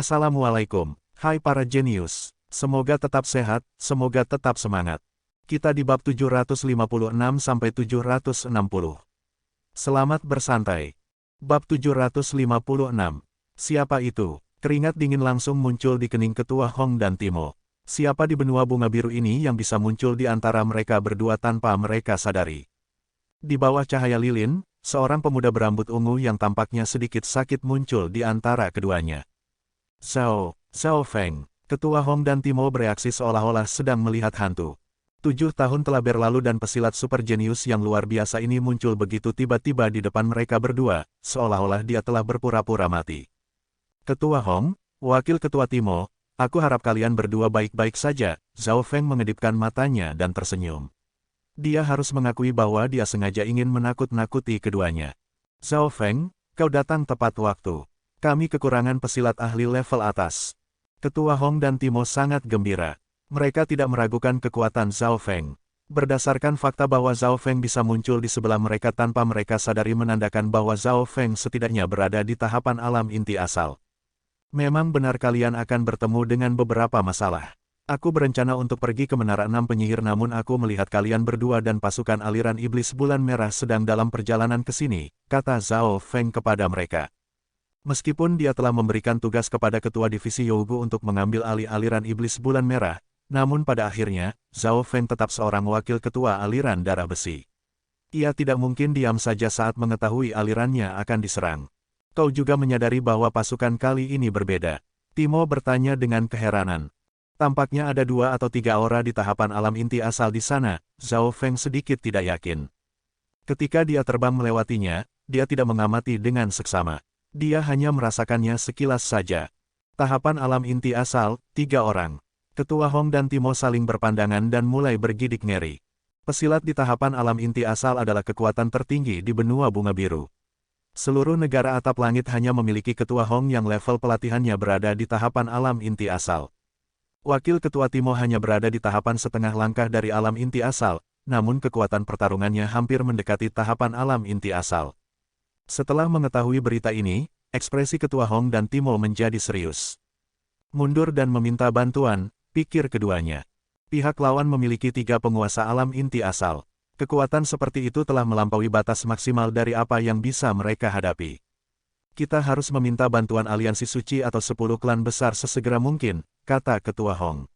Assalamualaikum, hai para jenius. Semoga tetap sehat, semoga tetap semangat. Kita di bab 756-760. Selamat bersantai. Bab 756. Siapa itu? Keringat dingin langsung muncul di kening ketua Hong dan Timo. Siapa di benua bunga biru ini yang bisa muncul di antara mereka berdua tanpa mereka sadari? Di bawah cahaya lilin, seorang pemuda berambut ungu yang tampaknya sedikit sakit muncul di antara keduanya. Zhao Feng. Ketua Hong dan Timo bereaksi seolah-olah sedang melihat hantu. 7 tahun telah berlalu dan pesilat super jenius yang luar biasa ini muncul begitu tiba-tiba di depan mereka berdua, seolah-olah dia telah berpura-pura mati. Ketua Hong, Wakil Ketua Timo, aku harap kalian berdua baik-baik saja. Zhao Feng mengedipkan matanya dan tersenyum. Dia harus mengakui bahwa dia sengaja ingin menakut-nakuti keduanya. Zhao Feng, kau datang tepat waktu. Kami kekurangan pesilat ahli level atas. Ketua Hong dan Timo sangat gembira. Mereka tidak meragukan kekuatan Zhao Feng. Berdasarkan fakta bahwa Zhao Feng bisa muncul di sebelah mereka tanpa mereka sadari menandakan bahwa Zhao Feng setidaknya berada di tahapan alam inti asal. Memang benar kalian akan bertemu dengan beberapa masalah. Aku berencana untuk pergi ke Menara 6 Penyihir namun aku melihat kalian berdua dan pasukan aliran iblis bulan merah sedang dalam perjalanan ke sini, kata Zhao Feng kepada mereka. Meskipun dia telah memberikan tugas kepada Ketua Divisi Yougu untuk mengambil alih aliran iblis bulan merah, namun pada akhirnya, Zhao Feng tetap seorang wakil ketua aliran darah besi. Ia tidak mungkin diam saja saat mengetahui alirannya akan diserang. Kau juga menyadari bahwa pasukan kali ini berbeda. Timo bertanya dengan keheranan. Tampaknya ada 2 atau 3 aura di tahapan alam inti asal di sana, Zhao Feng sedikit tidak yakin. Ketika dia terbang melewatinya, dia tidak mengamati dengan seksama. Dia hanya merasakannya sekilas saja. Tahapan alam inti asal, 3 orang. Ketua Hong dan Timo saling berpandangan dan mulai bergidik ngeri. Pesilat di tahapan alam inti asal adalah kekuatan tertinggi di benua bunga biru. Seluruh negara atap langit hanya memiliki Ketua Hong yang level pelatihannya berada di tahapan alam inti asal. Wakil Ketua Timo hanya berada di tahapan setengah langkah dari alam inti asal, namun kekuatan pertarungannya hampir mendekati tahapan alam inti asal. Setelah mengetahui berita ini, ekspresi Ketua Hong dan Timo menjadi serius. Mundur dan meminta bantuan, pikir keduanya. Pihak lawan memiliki 3 penguasa alam inti asal. Kekuatan seperti itu telah melampaui batas maksimal dari apa yang bisa mereka hadapi. Kita harus meminta bantuan aliansi suci atau 10 klan besar sesegera mungkin, kata Ketua Hong.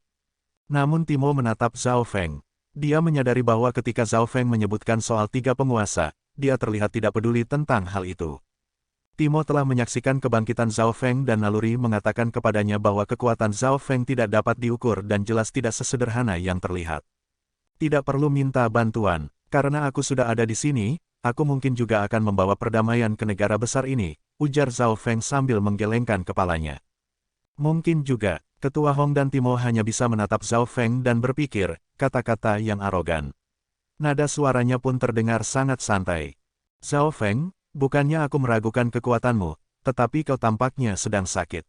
Namun Timo menatap Zhao Feng. Dia menyadari bahwa ketika Zhao Feng menyebutkan soal 3 penguasa, dia terlihat tidak peduli tentang hal itu. Timo telah menyaksikan kebangkitan Zhao Feng dan naluri mengatakan kepadanya bahwa kekuatan Zhao Feng tidak dapat diukur dan jelas tidak sesederhana yang terlihat. Tidak perlu minta bantuan, karena aku sudah ada di sini, aku mungkin juga akan membawa perdamaian ke negara besar ini, ujar Zhao Feng sambil menggelengkan kepalanya. Mungkin juga, Ketua Hong dan Timo hanya bisa menatap Zhao Feng dan berpikir, kata-kata yang arogan. Nada suaranya pun terdengar sangat santai. Zhao Feng, bukannya aku meragukan kekuatanmu, tetapi kau tampaknya sedang sakit.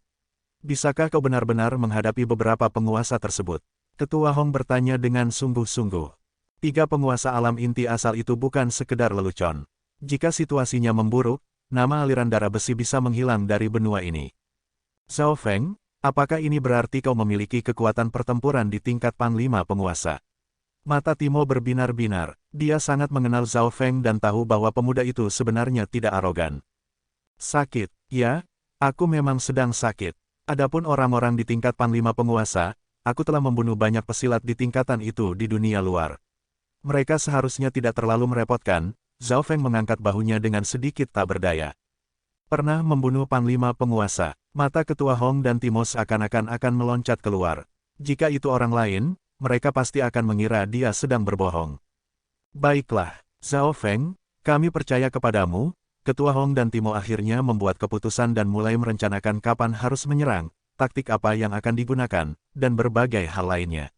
Bisakah kau benar-benar menghadapi beberapa penguasa tersebut? Ketua Hong bertanya dengan sungguh-sungguh. 3 penguasa alam inti asal itu bukan sekedar lelucon. Jika situasinya memburuk, nama aliran darah besi bisa menghilang dari benua ini. Zhao Feng, apakah ini berarti kau memiliki kekuatan pertempuran di tingkat panglima penguasa? Mata Timo berbinar-binar. Dia sangat mengenal Zhao Feng dan tahu bahwa pemuda itu sebenarnya tidak arogan. Sakit, ya? Aku memang sedang sakit. Adapun orang-orang di tingkat panglima penguasa, aku telah membunuh banyak pesilat di tingkatan itu di dunia luar. Mereka seharusnya tidak terlalu merepotkan. Zhao Feng mengangkat bahunya dengan sedikit tak berdaya. Pernah membunuh panglima penguasa. Mata Ketua Hong dan Timo seakan-akan akan meloncat keluar. Jika itu orang lain, mereka pasti akan mengira dia sedang berbohong. Baiklah, Zhao Feng, kami percaya kepadamu. Ketua Hong dan Timo akhirnya membuat keputusan dan mulai merencanakan kapan harus menyerang, taktik apa yang akan digunakan, dan berbagai hal lainnya.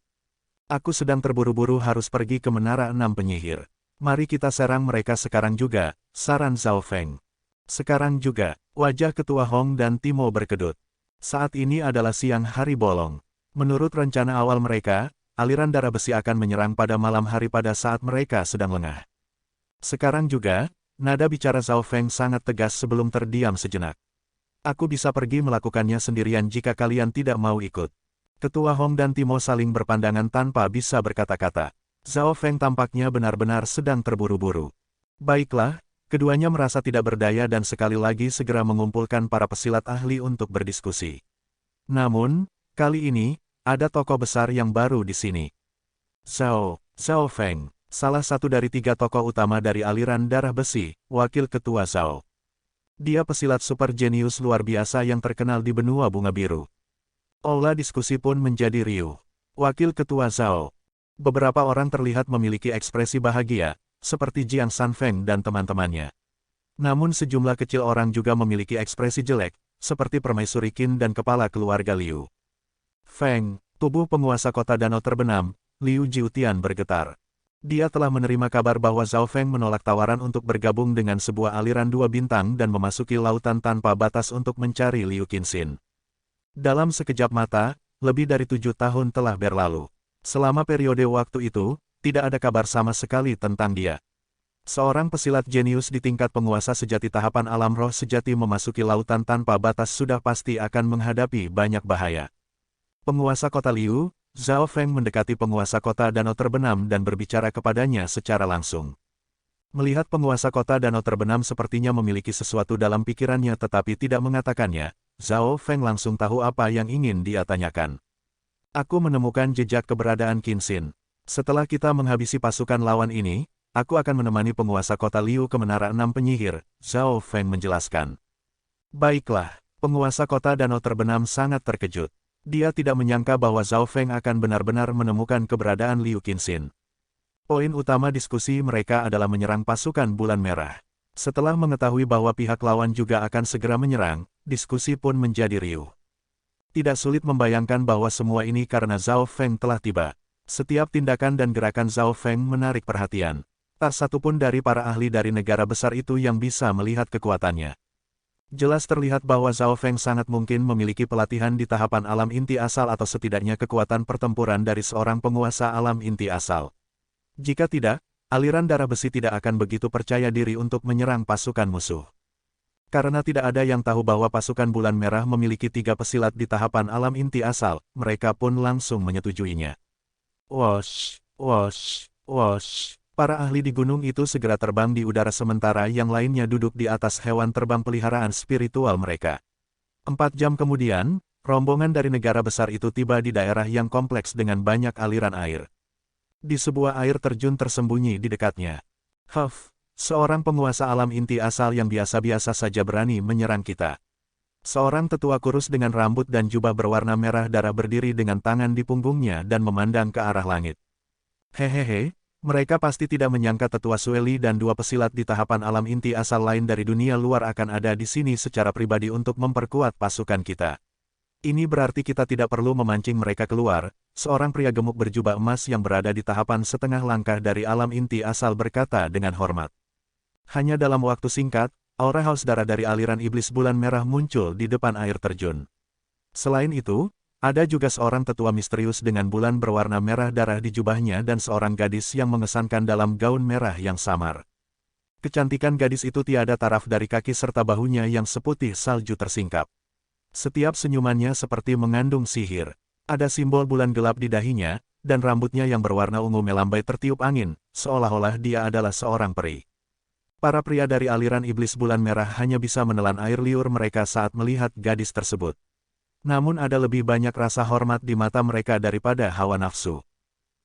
Aku sedang terburu-buru harus pergi ke Menara 6 Penyihir. Mari kita serang mereka sekarang juga, saran Zhao Feng. Sekarang juga, wajah Ketua Hong dan Timo berkedut. Saat ini adalah siang hari bolong. Menurut rencana awal mereka, aliran darah besi akan menyerang pada malam hari pada saat mereka sedang lengah. Sekarang juga, nada bicara Zhao Feng sangat tegas sebelum terdiam sejenak. Aku bisa pergi melakukannya sendirian jika kalian tidak mau ikut. Ketua Hong dan Timo saling berpandangan tanpa bisa berkata-kata. Zhao Feng tampaknya benar-benar sedang terburu-buru. Baiklah, keduanya merasa tidak berdaya dan sekali lagi segera mengumpulkan para pesilat ahli untuk berdiskusi. Namun, kali ini, ada tokoh besar yang baru di sini. Zhao Feng, salah satu dari 3 tokoh utama dari aliran darah besi, wakil ketua Zhao. Dia pesilat super jenius luar biasa yang terkenal di benua bunga biru. Aula diskusi pun menjadi riuh. Wakil ketua Zhao. Beberapa orang terlihat memiliki ekspresi bahagia, seperti Jiang Sanfeng dan teman-temannya. Namun sejumlah kecil orang juga memiliki ekspresi jelek, seperti Permaisuri Qin dan kepala keluarga Liu. Feng, tubuh penguasa kota danau terbenam, Liu Jiutian bergetar. Dia telah menerima kabar bahwa Zhao Feng menolak tawaran untuk bergabung dengan sebuah aliran 2 bintang dan memasuki lautan tanpa batas untuk mencari Liu Qinxin. Dalam sekejap mata, lebih dari 7 tahun telah berlalu. Selama periode waktu itu, tidak ada kabar sama sekali tentang dia. Seorang pesilat jenius di tingkat penguasa sejati tahapan alam roh sejati memasuki lautan tanpa batas sudah pasti akan menghadapi banyak bahaya. Penguasa kota Liu, Zhao Feng mendekati penguasa kota danau terbenam dan berbicara kepadanya secara langsung. Melihat penguasa kota danau terbenam sepertinya memiliki sesuatu dalam pikirannya tetapi tidak mengatakannya, Zhao Feng langsung tahu apa yang ingin dia tanyakan. Aku menemukan jejak keberadaan Qinxin. Setelah kita menghabisi pasukan lawan ini, aku akan menemani penguasa kota Liu ke Menara 6 Penyihir, Zhao Feng menjelaskan. Baiklah, penguasa kota danau terbenam sangat terkejut. Dia tidak menyangka bahwa Zhao Feng akan benar-benar menemukan keberadaan Liu Qinxin. Poin utama diskusi mereka adalah menyerang pasukan Bulan Merah. Setelah mengetahui bahwa pihak lawan juga akan segera menyerang, diskusi pun menjadi riuh. Tidak sulit membayangkan bahwa semua ini karena Zhao Feng telah tiba. Setiap tindakan dan gerakan Zhao Feng menarik perhatian. Tak satu pun dari para ahli dari negara besar itu yang bisa melihat kekuatannya. Jelas terlihat bahwa Zhao Feng sangat mungkin memiliki pelatihan di tahapan alam inti asal atau setidaknya kekuatan pertempuran dari seorang penguasa alam inti asal. Jika tidak, aliran darah besi tidak akan begitu percaya diri untuk menyerang pasukan musuh. Karena tidak ada yang tahu bahwa pasukan Bulan Merah memiliki 3 pesilat di tahapan alam inti asal, mereka pun langsung menyetujuinya. Wosh, wosh, wosh. Para ahli di gunung itu segera terbang di udara sementara yang lainnya duduk di atas hewan terbang peliharaan spiritual mereka. 4 jam kemudian, rombongan dari negara besar itu tiba di daerah yang kompleks dengan banyak aliran air. Di sebuah air terjun tersembunyi di dekatnya. Seorang penguasa alam inti asal yang biasa-biasa saja berani menyerang kita. Seorang tetua kurus dengan rambut dan jubah berwarna merah darah berdiri dengan tangan di punggungnya dan memandang ke arah langit. Hehehe. Mereka pasti tidak menyangka tetua Sueli dan 2 pesilat di tahapan alam inti asal lain dari dunia luar akan ada di sini secara pribadi untuk memperkuat pasukan kita. Ini berarti kita tidak perlu memancing mereka keluar, seorang pria gemuk berjubah emas yang berada di tahapan setengah langkah dari alam inti asal berkata dengan hormat. Hanya dalam waktu singkat, aura haus darah dari aliran iblis Bulan Merah muncul di depan air terjun. Selain itu, ada juga seorang tetua misterius dengan bulan berwarna merah darah di jubahnya dan seorang gadis yang mengesankan dalam gaun merah yang samar. Kecantikan gadis itu tiada taraf dari kaki serta bahunya yang seputih salju tersingkap. Setiap senyumannya seperti mengandung sihir. Ada simbol bulan gelap di dahinya, dan rambutnya yang berwarna ungu melambai tertiup angin, seolah-olah dia adalah seorang peri. Para pria dari aliran iblis Bulan Merah hanya bisa menelan air liur mereka saat melihat gadis tersebut. Namun ada lebih banyak rasa hormat di mata mereka daripada hawa nafsu.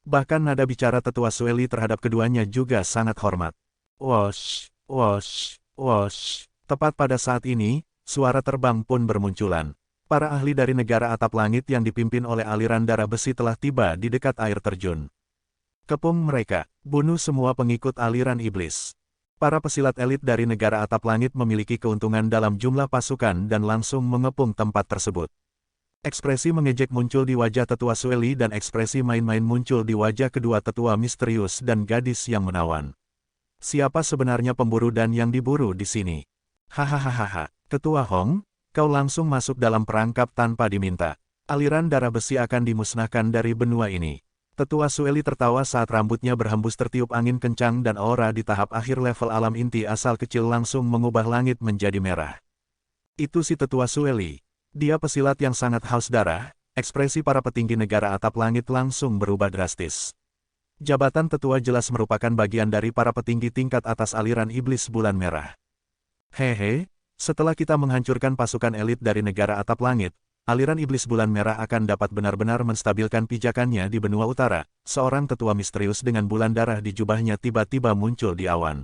Bahkan nada bicara tetua Sueli terhadap keduanya juga sangat hormat. Wosh, wosh, wosh. Tepat pada saat ini, suara terbang pun bermunculan. Para ahli dari negara atap langit yang dipimpin oleh aliran darah besi telah tiba di dekat air terjun. Kepung mereka, bunuh semua pengikut aliran iblis. Para pesilat elit dari negara atap langit memiliki keuntungan dalam jumlah pasukan dan langsung mengepung tempat tersebut. Ekspresi mengejek muncul di wajah tetua Sueli dan ekspresi main-main muncul di wajah kedua tetua misterius dan gadis yang menawan. Siapa sebenarnya pemburu dan yang diburu di sini? Hahaha, Ketua Hong, kau langsung masuk dalam perangkap tanpa diminta. Aliran darah besi akan dimusnahkan dari benua ini. Tetua Sueli tertawa saat rambutnya berhembus tertiup angin kencang dan aura di tahap akhir level alam inti asal kecil langsung mengubah langit menjadi merah. Itu si tetua Sueli. Dia pesilat yang sangat haus darah, ekspresi para petinggi negara atap langit langsung berubah drastis. Jabatan tetua jelas merupakan bagian dari para petinggi tingkat atas aliran iblis bulan merah. Hehe, setelah kita menghancurkan pasukan elit dari negara atap langit, aliran iblis bulan merah akan dapat benar-benar menstabilkan pijakannya di benua utara. Seorang tetua misterius dengan bulan darah di jubahnya tiba-tiba muncul di awan.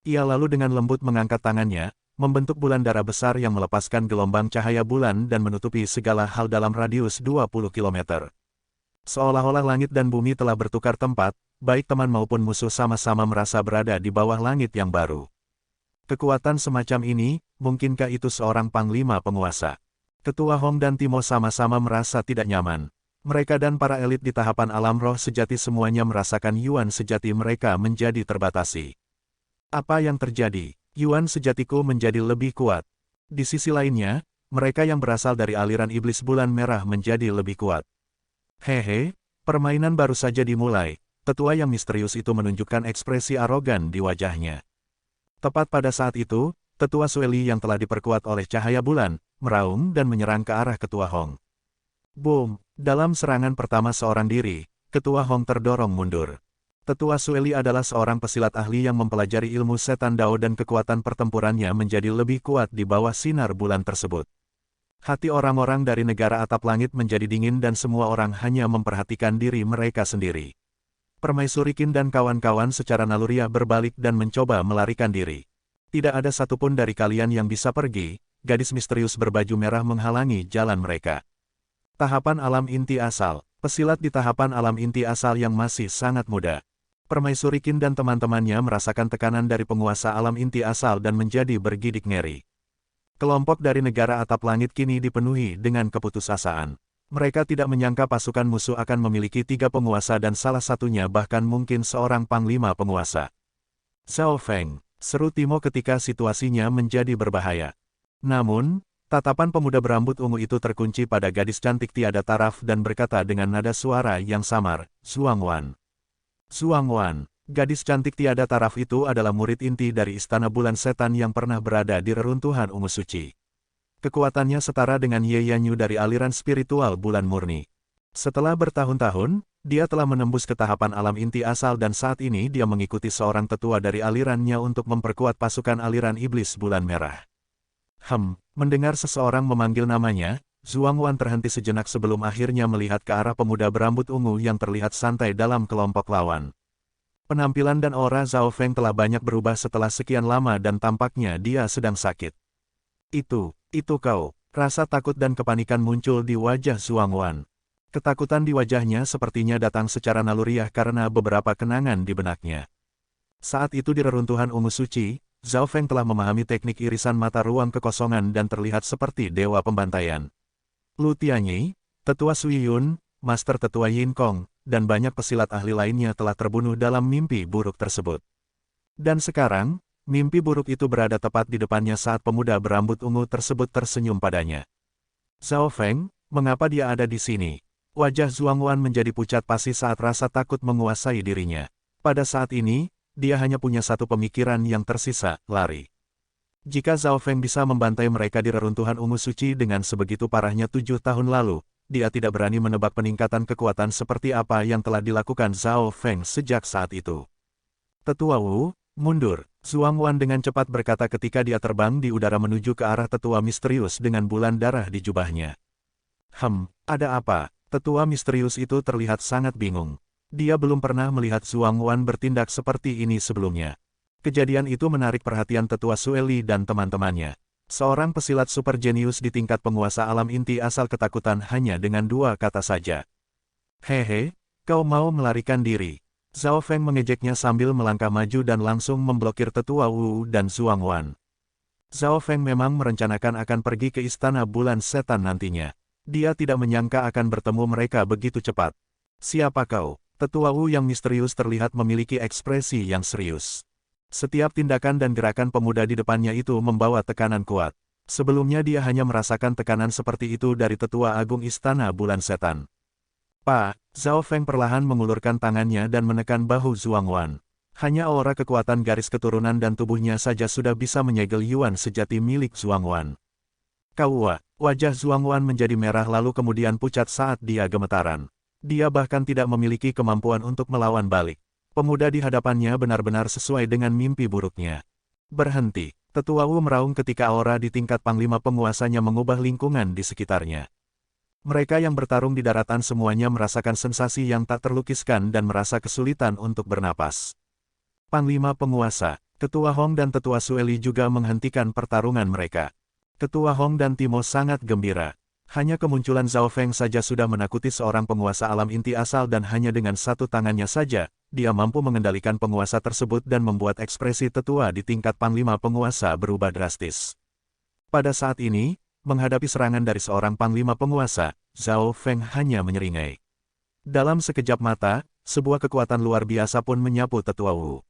Ia lalu dengan lembut mengangkat tangannya, membentuk bulan darah besar yang melepaskan gelombang cahaya bulan dan menutupi segala hal dalam radius 20 km. Seolah-olah langit dan bumi telah bertukar tempat, baik teman maupun musuh sama-sama merasa berada di bawah langit yang baru. Kekuatan semacam ini, mungkinkah itu seorang panglima penguasa? Ketua Hong dan Timo sama-sama merasa tidak nyaman. Mereka dan para elit di tahapan alam roh sejati semuanya merasakan yuan sejati mereka menjadi terbatasi. Apa yang terjadi? Yuan sejatiku menjadi lebih kuat. Di sisi lainnya, mereka yang berasal dari aliran iblis bulan merah menjadi lebih kuat. Hehe, permainan baru saja dimulai. Tetua yang misterius itu menunjukkan ekspresi arogan di wajahnya. Tepat pada saat itu, tetua Sueli yang telah diperkuat oleh cahaya bulan, meraung dan menyerang ke arah ketua Hong. Boom! Dalam serangan pertama seorang diri, ketua Hong terdorong mundur. Tetua Sueli adalah seorang pesilat ahli yang mempelajari ilmu setan Dao dan kekuatan pertempurannya menjadi lebih kuat di bawah sinar bulan tersebut. Hati orang-orang dari negara atap langit menjadi dingin dan semua orang hanya memperhatikan diri mereka sendiri. Permaisuri Qin dan kawan-kawan secara naluriah berbalik dan mencoba melarikan diri. Tidak ada satupun dari kalian yang bisa pergi, gadis misterius berbaju merah menghalangi jalan mereka. Tahapan alam inti asal, pesilat di tahapan alam inti asal yang masih sangat muda. Permaisuri Qin dan teman-temannya merasakan tekanan dari penguasa alam inti asal dan menjadi bergidik ngeri. Kelompok dari negara atap langit kini dipenuhi dengan keputusasaan. Mereka tidak menyangka pasukan musuh akan memiliki 3 penguasa dan salah satunya bahkan mungkin seorang panglima penguasa. Zhao Feng, seru Timo ketika situasinya menjadi berbahaya. Namun, tatapan pemuda berambut ungu itu terkunci pada gadis cantik tiada taraf dan berkata dengan nada suara yang samar, Zhuang Wan. Zhuang Wan, gadis cantik tiada taraf itu adalah murid inti dari Istana Bulan Setan yang pernah berada di reruntuhan ungu suci. Kekuatannya setara dengan Ye Yanyu dari aliran spiritual bulan murni. Setelah bertahun-tahun, dia telah menembus ke tahapan alam inti asal dan saat ini dia mengikuti seorang tetua dari alirannya untuk memperkuat pasukan aliran iblis bulan merah. Mendengar seseorang memanggil namanya, Zhuang Wan terhenti sejenak sebelum akhirnya melihat ke arah pemuda berambut ungu yang terlihat santai dalam kelompok lawan. Penampilan dan aura Zhao Feng telah banyak berubah setelah sekian lama dan tampaknya dia sedang sakit. Itu kau. Rasa takut dan kepanikan muncul di wajah Zhuang Wan. Ketakutan di wajahnya sepertinya datang secara naluriah karena beberapa kenangan di benaknya. Saat itu di reruntuhan ungu suci, Zhao Feng telah memahami teknik irisan mata ruang kekosongan dan terlihat seperti dewa pembantaian. Lu Tianyi, tetua Sui Yun, master tetua Yin Kong, dan banyak pesilat ahli lainnya telah terbunuh dalam mimpi buruk tersebut. Dan sekarang, mimpi buruk itu berada tepat di depannya saat pemuda berambut ungu tersebut tersenyum padanya. Zhao Feng, mengapa dia ada di sini? Wajah Zhuang Wan menjadi pucat pasi saat rasa takut menguasai dirinya. Pada saat ini, dia hanya punya satu pemikiran yang tersisa, lari. Jika Zhao Feng bisa membantai mereka di reruntuhan ungu suci dengan sebegitu parahnya 7 tahun lalu, dia tidak berani menebak peningkatan kekuatan seperti apa yang telah dilakukan Zhao Feng sejak saat itu. Tetua Wu, mundur. Zhuang Wan dengan cepat berkata ketika dia terbang di udara menuju ke arah tetua misterius dengan bulan darah di jubahnya. Ada apa? Tetua misterius itu terlihat sangat bingung. Dia belum pernah melihat Zhuang Wan bertindak seperti ini sebelumnya. Kejadian itu menarik perhatian tetua Sueli dan teman-temannya. Seorang pesilat super jenius di tingkat penguasa alam inti asal ketakutan hanya dengan 2 kata saja. Hehe, kau mau melarikan diri. Zhao Feng mengejeknya sambil melangkah maju dan langsung memblokir tetua Wu dan Zhuang Wan. Zhao Feng memang merencanakan akan pergi ke Istana Bulan Setan nantinya. Dia tidak menyangka akan bertemu mereka begitu cepat. Siapa kau? Tetua Wu yang misterius terlihat memiliki ekspresi yang serius. Setiap tindakan dan gerakan pemuda di depannya itu membawa tekanan kuat. Sebelumnya dia hanya merasakan tekanan seperti itu dari tetua agung Istana Bulan Setan. Pak, Zhao Feng perlahan mengulurkan tangannya dan menekan bahu Zhuang Wan. Hanya aura kekuatan garis keturunan dan tubuhnya saja sudah bisa menyegel yuan sejati milik Zhuang Wan. Kaua, wajah Zhuangwan menjadi merah lalu kemudian pucat saat dia gemetaran. Dia bahkan tidak memiliki kemampuan untuk melawan balik. Pemuda di hadapannya benar-benar sesuai dengan mimpi buruknya. Berhenti. Tetua Wu meraung ketika aura di tingkat panglima penguasanya mengubah lingkungan di sekitarnya. Mereka yang bertarung di daratan semuanya merasakan sensasi yang tak terlukiskan dan merasa kesulitan untuk bernapas. Panglima penguasa, Ketua Hong dan Tetua Sueli juga menghentikan pertarungan mereka. Ketua Hong dan Timo sangat gembira. Hanya kemunculan Zhao Feng saja sudah menakuti seorang penguasa alam inti asal dan hanya dengan satu tangannya saja, dia mampu mengendalikan penguasa tersebut dan membuat ekspresi tetua di tingkat panglima penguasa berubah drastis. Pada saat ini, menghadapi serangan dari seorang panglima penguasa, Zhao Feng hanya menyeringai. Dalam sekejap mata, sebuah kekuatan luar biasa pun menyapu Tetua Wu.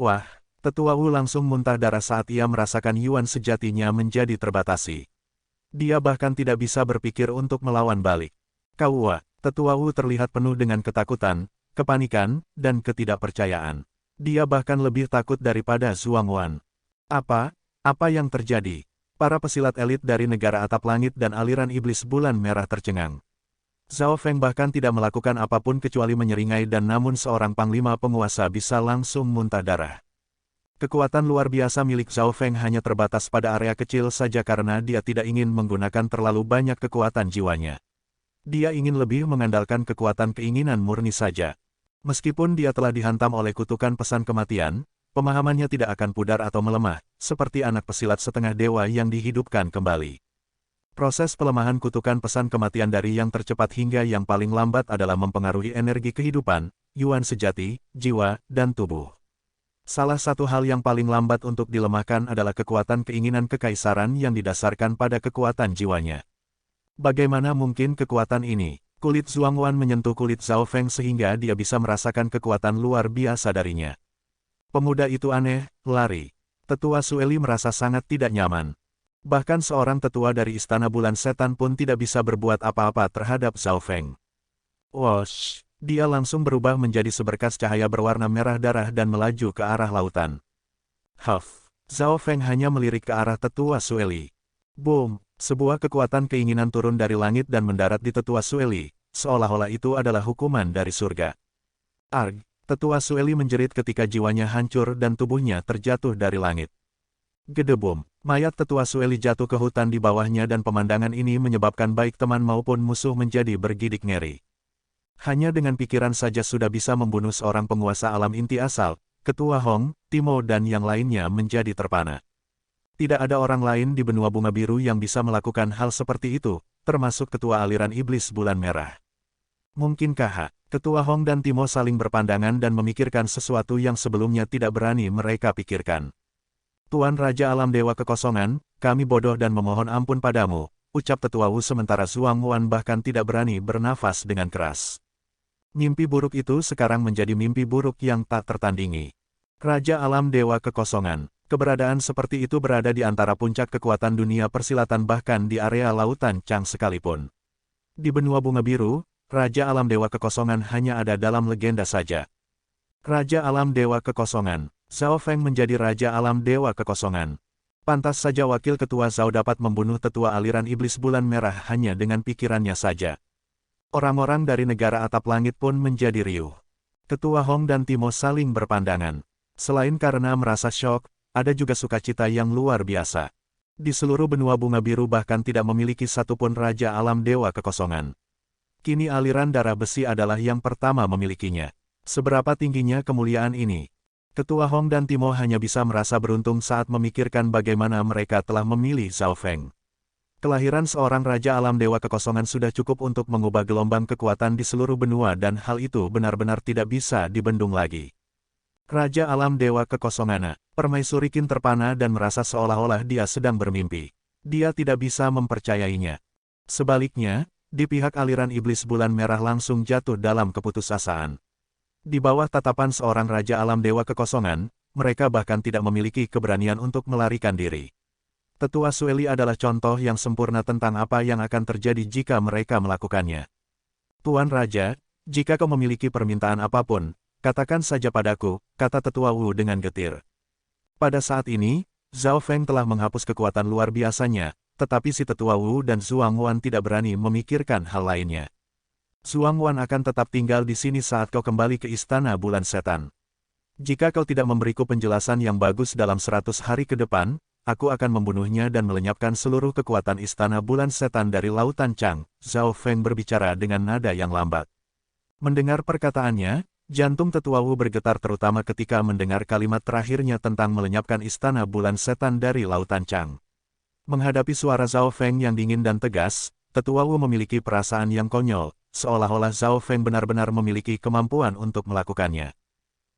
Wah, Tetua Wu langsung muntah darah saat ia merasakan Yuan sejatinya menjadi terbatasi. Dia bahkan tidak bisa berpikir untuk melawan balik. Kaua, Tetua Wu terlihat penuh dengan ketakutan, kepanikan, dan ketidakpercayaan. Dia bahkan lebih takut daripada Zhuangwan. Apa yang terjadi? Para pesilat elit dari negara atap langit dan aliran iblis bulan merah tercengang. Zhao Feng bahkan tidak melakukan apapun kecuali menyeringai dan namun seorang panglima penguasa bisa langsung muntah darah. Kekuatan luar biasa milik Zhao Feng hanya terbatas pada area kecil saja karena dia tidak ingin menggunakan terlalu banyak kekuatan jiwanya. Dia ingin lebih mengandalkan kekuatan keinginan murni saja. Meskipun dia telah dihantam oleh kutukan pesan kematian, pemahamannya tidak akan pudar atau melemah, seperti anak pesilat setengah dewa yang dihidupkan kembali. Proses pelemahan kutukan pesan kematian dari yang tercepat hingga yang paling lambat adalah mempengaruhi energi kehidupan, Yuan sejati, jiwa, dan tubuh. Salah satu hal yang paling lambat untuk dilemahkan adalah kekuatan keinginan kekaisaran yang didasarkan pada kekuatan jiwanya. Bagaimana mungkin kekuatan ini? Kulit Zhuangwan menyentuh kulit Zhao Feng sehingga dia bisa merasakan kekuatan luar biasa darinya. Pemuda itu aneh, lari. Tetua Sueli merasa sangat tidak nyaman. Bahkan seorang tetua dari Istana Bulan Setan pun tidak bisa berbuat apa-apa terhadap Zhao Feng. Wosh! Dia langsung berubah menjadi seberkas cahaya berwarna merah darah dan melaju ke arah lautan. Huff! Zhao Feng hanya melirik ke arah Tetua Sueli. Boom! Sebuah kekuatan keinginan turun dari langit dan mendarat di Tetua Sueli, seolah-olah itu adalah hukuman dari surga. Arg! Tetua Sueli menjerit ketika jiwanya hancur dan tubuhnya terjatuh dari langit. Gedebom! Mayat Tetua Sueli jatuh ke hutan di bawahnya dan pemandangan ini menyebabkan baik teman maupun musuh menjadi bergidik ngeri. Hanya dengan pikiran saja sudah bisa membunuh seorang penguasa alam inti asal, Ketua Hong, Timo dan yang lainnya menjadi terpana. Tidak ada orang lain di benua bunga biru yang bisa melakukan hal seperti itu, termasuk Ketua aliran iblis bulan merah. Mungkinkah Ketua Hong dan Timo saling berpandangan dan memikirkan sesuatu yang sebelumnya tidak berani mereka pikirkan. Tuan Raja Alam Dewa Kekosongan, kami bodoh dan memohon ampun padamu, ucap Tetua Wu sementara Zhuangwan bahkan tidak berani bernafas dengan keras. Mimpi buruk itu sekarang menjadi mimpi buruk yang tak tertandingi. Raja Alam Dewa Kekosongan, keberadaan seperti itu berada di antara puncak kekuatan dunia persilatan bahkan di area lautan Chang sekalipun. Di benua bunga biru, Raja Alam Dewa Kekosongan hanya ada dalam legenda saja. Raja Alam Dewa Kekosongan, Zhao Feng menjadi Raja Alam Dewa Kekosongan. Pantas saja Wakil Ketua Zhao dapat membunuh tetua aliran iblis bulan merah hanya dengan pikirannya saja. Orang-orang dari negara atap langit pun menjadi riuh. Ketua Hong dan Timo saling berpandangan. Selain karena merasa syok, ada juga sukacita yang luar biasa. Di seluruh benua bunga biru bahkan tidak memiliki satupun Raja Alam Dewa Kekosongan. Kini aliran darah besi adalah yang pertama memilikinya. Seberapa tingginya kemuliaan ini? Ketua Hong dan Timo hanya bisa merasa beruntung saat memikirkan bagaimana mereka telah memilih Zhao Feng. Kelahiran seorang Raja Alam Dewa Kekosongan sudah cukup untuk mengubah gelombang kekuatan di seluruh benua dan hal itu benar-benar tidak bisa dibendung lagi. Raja Alam Dewa Kekosongan, Permaisuri Qin terpana dan merasa seolah-olah dia sedang bermimpi. Dia tidak bisa mempercayainya. Sebaliknya, di pihak aliran iblis bulan merah langsung jatuh dalam keputusasaan. Di bawah tatapan seorang Raja Alam Dewa Kekosongan, mereka bahkan tidak memiliki keberanian untuk melarikan diri. Tetua Sueli adalah contoh yang sempurna tentang apa yang akan terjadi jika mereka melakukannya. Tuan Raja, jika kau memiliki permintaan apapun, katakan saja padaku, kata Tetua Wu dengan getir. Pada saat ini, Zhao Feng telah menghapus kekuatan luar biasanya, tetapi si Tetua Wu dan Zhuang Wan tidak berani memikirkan hal lainnya. Zhuang Wan akan tetap tinggal di sini saat kau kembali ke Istana Bulan Setan. Jika kau tidak memberiku penjelasan yang bagus dalam 100 hari ke depan, aku akan membunuhnya dan melenyapkan seluruh kekuatan Istana Bulan Setan dari Lautan Chang. Zhao Feng berbicara dengan nada yang lambat. Mendengar perkataannya, jantung Tetua Wu bergetar terutama ketika mendengar kalimat terakhirnya tentang melenyapkan Istana Bulan Setan dari Lautan Chang. Menghadapi suara Zhao Feng yang dingin dan tegas, Tetua Wu memiliki perasaan yang konyol, seolah-olah Zhao Feng benar-benar memiliki kemampuan untuk melakukannya.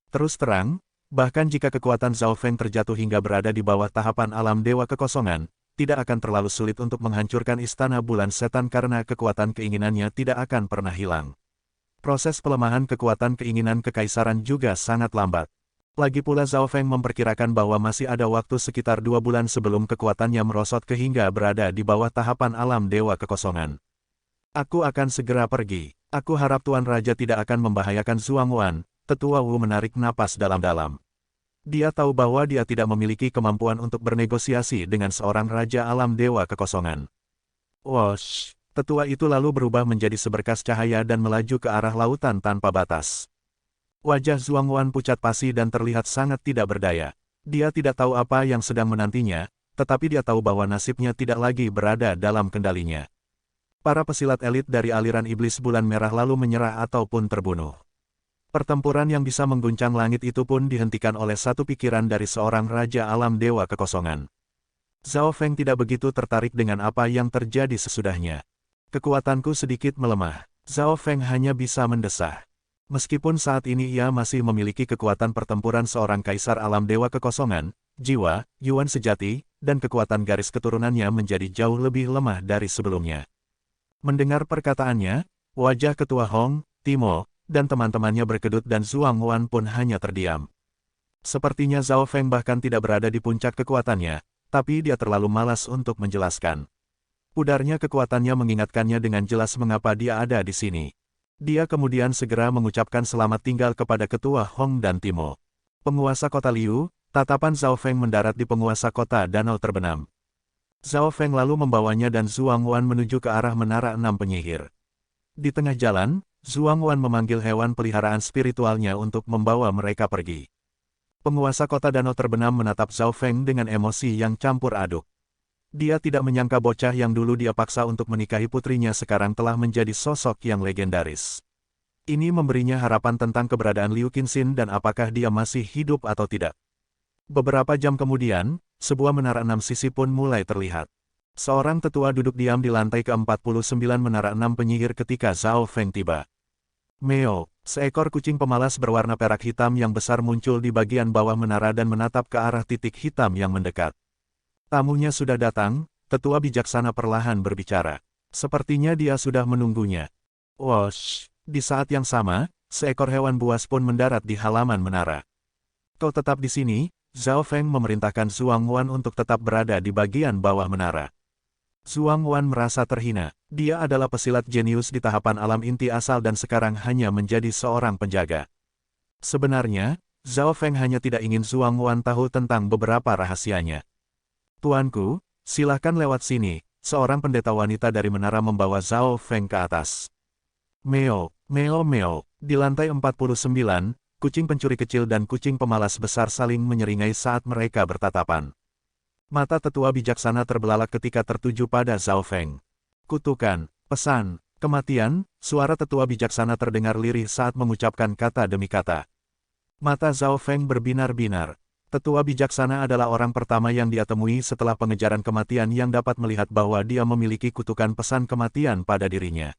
Terus terang, bahkan jika kekuatan Zhao Feng terjatuh hingga berada di bawah tahapan alam dewa kekosongan, tidak akan terlalu sulit untuk menghancurkan Istana Bulan Setan karena kekuatan keinginannya tidak akan pernah hilang. Proses pelemahan kekuatan keinginan kekaisaran juga sangat lambat. Lagi pula Zhao Feng memperkirakan bahwa masih ada waktu sekitar 2 bulan sebelum kekuatannya merosot ke hingga berada di bawah tahapan alam dewa kekosongan. Aku akan segera pergi. Aku harap Tuan Raja tidak akan membahayakan Zhuang Wan. Tetua Wu menarik napas dalam-dalam. Dia tahu bahwa dia tidak memiliki kemampuan untuk bernegosiasi dengan seorang Raja Alam Dewa Kekosongan. Wosh! Tetua itu lalu berubah menjadi seberkas cahaya dan melaju ke arah lautan tanpa batas. Wajah Zhuang Wan pucat pasi dan terlihat sangat tidak berdaya. Dia tidak tahu apa yang sedang menantinya, tetapi dia tahu bahwa nasibnya tidak lagi berada dalam kendalinya. Para pesilat elit dari aliran iblis bulan merah lalu menyerah ataupun terbunuh. Pertempuran yang bisa mengguncang langit itu pun dihentikan oleh satu pikiran dari seorang Raja Alam Dewa Kekosongan. Zhao Feng tidak begitu tertarik dengan apa yang terjadi sesudahnya. Kekuatanku sedikit melemah. Zhao Feng hanya bisa mendesah. Meskipun saat ini ia masih memiliki kekuatan pertempuran seorang kaisar alam dewa kekosongan, jiwa, Yuan sejati, dan kekuatan garis keturunannya menjadi jauh lebih lemah dari sebelumnya. Mendengar perkataannya, wajah Ketua Hong, Timo, dan teman-temannya berkedut dan Zhuang Wan pun hanya terdiam. Sepertinya Zhao Feng bahkan tidak berada di puncak kekuatannya, tapi dia terlalu malas untuk menjelaskan. Pudarnya kekuatannya mengingatkannya dengan jelas mengapa dia ada di sini. Dia kemudian segera mengucapkan selamat tinggal kepada Ketua Hong dan Timo. Penguasa kota Liu, tatapan Zhao Feng mendarat di penguasa kota Danau Terbenam. Zhao Feng lalu membawanya dan Zhuang Wan menuju ke arah Menara 6 Penyihir. Di tengah jalan, Zhuang Wan memanggil hewan peliharaan spiritualnya untuk membawa mereka pergi. Penguasa kota Danau Terbenam menatap Zhao Feng dengan emosi yang campur aduk. Dia tidak menyangka bocah yang dulu dia paksa untuk menikahi putrinya sekarang telah menjadi sosok yang legendaris. Ini memberinya harapan tentang keberadaan Liu Qinxin dan apakah dia masih hidup atau tidak. Beberapa jam kemudian, sebuah menara 6 sisi pun mulai terlihat. Seorang tetua duduk diam di lantai ke-49 Menara 6 Penyihir ketika Zhao Feng tiba. Meo, seekor kucing pemalas berwarna perak hitam yang besar muncul di bagian bawah menara dan menatap ke arah titik hitam yang mendekat. Tamunya sudah datang, tetua bijaksana perlahan berbicara. Sepertinya dia sudah menunggunya. Wosh! Di saat yang sama, seekor hewan buas pun mendarat di halaman menara. Kau tetap di sini, Zhao Feng memerintahkan Zhuang Wan untuk tetap berada di bagian bawah menara. Zhuang Wan merasa terhina. Dia adalah pesilat jenius di tahapan alam inti asal dan sekarang hanya menjadi seorang penjaga. Sebenarnya, Zhao Feng hanya tidak ingin Zhuang Wan tahu tentang beberapa rahasianya. Tuanku, silahkan lewat sini, seorang pendeta wanita dari menara membawa Zhao Feng ke atas. Meo, meo meo, di lantai 49, kucing pencuri kecil dan kucing pemalas besar saling menyeringai saat mereka bertatapan. Mata tetua bijaksana terbelalak ketika tertuju pada Zhao Feng. Kutukan, pesan, kematian, suara tetua bijaksana terdengar lirih saat mengucapkan kata demi kata. Mata Zhao Feng berbinar-binar. Tetua bijaksana adalah orang pertama yang dia temui setelah pengejaran kematian yang dapat melihat bahwa dia memiliki kutukan pesan kematian pada dirinya.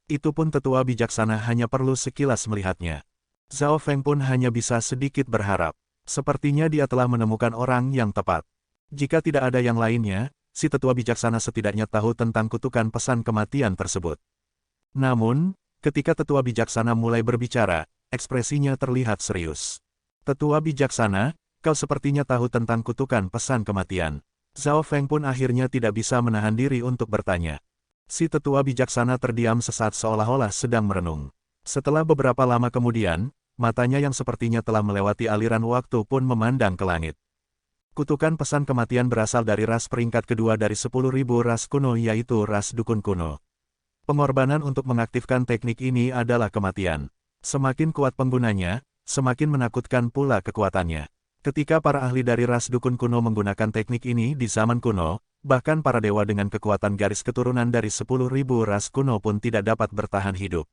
Itu pun tetua bijaksana hanya perlu sekilas melihatnya. Zhao Feng pun hanya bisa sedikit berharap. Sepertinya dia telah menemukan orang yang tepat. Jika tidak ada yang lainnya, si tetua bijaksana setidaknya tahu tentang kutukan pesan kematian tersebut. Namun, ketika tetua bijaksana mulai berbicara, ekspresinya terlihat serius. Tetua bijaksana, kau sepertinya tahu tentang kutukan pesan kematian. Zhao Feng pun akhirnya tidak bisa menahan diri untuk bertanya. Si tetua bijaksana terdiam sesaat seolah-olah sedang merenung. Setelah beberapa lama kemudian, matanya yang sepertinya telah melewati aliran waktu pun memandang ke langit. Kutukan pesan kematian berasal dari ras peringkat kedua dari 10.000 ras kuno yaitu ras dukun kuno. Pengorbanan untuk mengaktifkan teknik ini adalah kematian. Semakin kuat penggunanya, semakin menakutkan pula kekuatannya. Ketika para ahli dari ras dukun kuno menggunakan teknik ini di zaman kuno, bahkan para dewa dengan kekuatan garis keturunan dari 10.000 ras kuno pun tidak dapat bertahan hidup.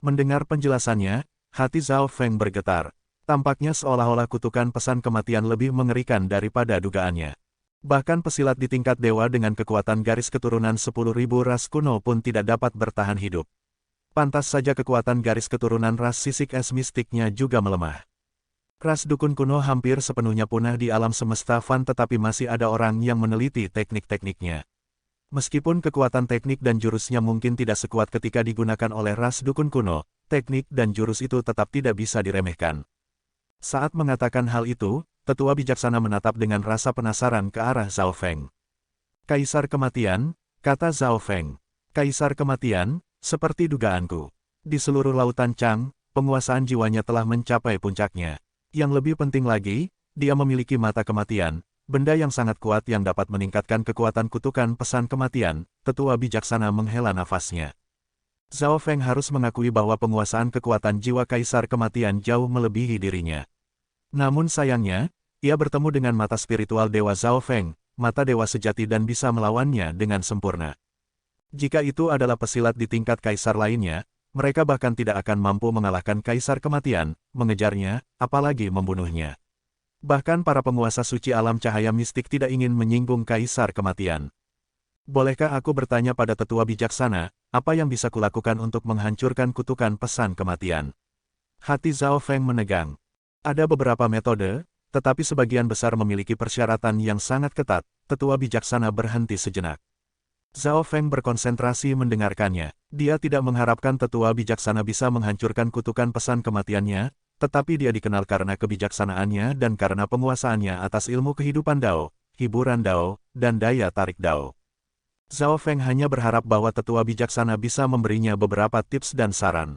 Mendengar penjelasannya, hati Zhao Feng bergetar. Tampaknya seolah-olah kutukan pesan kematian lebih mengerikan daripada dugaannya. Bahkan pesilat di tingkat dewa dengan kekuatan garis keturunan 10.000 ras kuno pun tidak dapat bertahan hidup. Pantas saja kekuatan garis keturunan ras sisik es mistiknya juga melemah. Ras dukun kuno hampir sepenuhnya punah di alam semesta Fan, tetapi masih ada orang yang meneliti teknik-tekniknya. Meskipun kekuatan teknik dan jurusnya mungkin tidak sekuat ketika digunakan oleh ras dukun kuno, teknik dan jurus itu tetap tidak bisa diremehkan. Saat mengatakan hal itu, tetua bijaksana menatap dengan rasa penasaran ke arah Zhao Feng. Kaisar kematian, kata Zhao Feng. Kaisar kematian, seperti dugaanku. Di seluruh lautan Chang, penguasaan jiwanya telah mencapai puncaknya. Yang lebih penting lagi, dia memiliki mata kematian, benda yang sangat kuat yang dapat meningkatkan kekuatan kutukan pesan kematian. Tetua bijaksana menghela nafasnya. Zhao Feng harus mengakui bahwa penguasaan kekuatan jiwa Kaisar Kematian jauh melebihi dirinya. Namun sayangnya, ia bertemu dengan mata spiritual Dewa Zhao Feng, mata dewa sejati dan bisa melawannya dengan sempurna. Jika itu adalah pesilat di tingkat Kaisar lainnya, mereka bahkan tidak akan mampu mengalahkan Kaisar Kematian, mengejarnya, apalagi membunuhnya. Bahkan para penguasa suci alam cahaya mistik tidak ingin menyinggung Kaisar Kematian. Bolehkah aku bertanya pada tetua bijaksana, apa yang bisa kulakukan untuk menghancurkan kutukan pesan kematian? Hati Zhao Feng menegang. Ada beberapa metode, tetapi sebagian besar memiliki persyaratan yang sangat ketat. Tetua bijaksana berhenti sejenak. Zhao Feng berkonsentrasi mendengarkannya. Dia tidak mengharapkan tetua bijaksana bisa menghancurkan kutukan pesan kematiannya, tetapi dia dikenal karena kebijaksanaannya dan karena penguasaannya atas ilmu kehidupan Dao, hiburan Dao, dan daya tarik Dao. Zhao Feng hanya berharap bahwa tetua bijaksana bisa memberinya beberapa tips dan saran.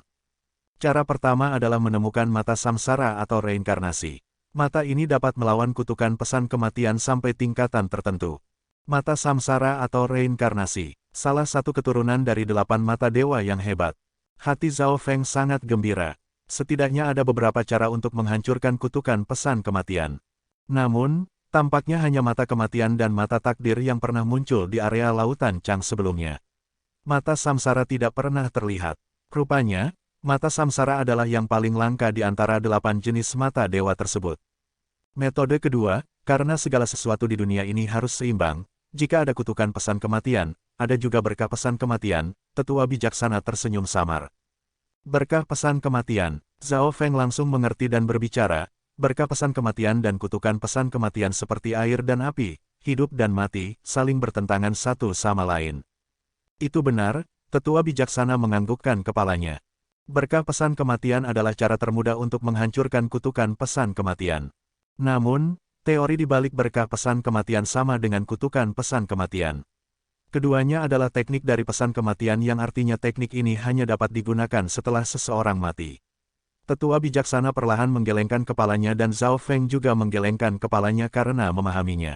Cara pertama adalah menemukan mata samsara atau reinkarnasi. Mata ini dapat melawan kutukan pesan kematian sampai tingkatan tertentu. Mata samsara atau reinkarnasi, salah satu keturunan dari 8 mata dewa yang hebat. Hati Zhao Feng sangat gembira. Setidaknya ada beberapa cara untuk menghancurkan kutukan pesan kematian. Namun, tampaknya hanya mata kematian dan mata takdir yang pernah muncul di area lautan Chang sebelumnya. Mata samsara tidak pernah terlihat. Rupanya, mata samsara adalah yang paling langka di antara 8 jenis mata dewa tersebut. Metode kedua, karena segala sesuatu di dunia ini harus seimbang, jika ada kutukan pesan kematian, ada juga berkah pesan kematian. Tetua bijaksana tersenyum samar. Berkah pesan kematian, Zhao Feng langsung mengerti dan berbicara. Berkah pesan kematian dan kutukan pesan kematian seperti air dan api, hidup dan mati, saling bertentangan satu sama lain. Itu benar, tetua bijaksana menganggukkan kepalanya. Berkah pesan kematian adalah cara termudah untuk menghancurkan kutukan pesan kematian. Namun, teori di balik berkah pesan kematian sama dengan kutukan pesan kematian. Keduanya adalah teknik dari pesan kematian yang artinya teknik ini hanya dapat digunakan setelah seseorang mati. Tetua bijaksana perlahan menggelengkan kepalanya dan Zhao Feng juga menggelengkan kepalanya karena memahaminya.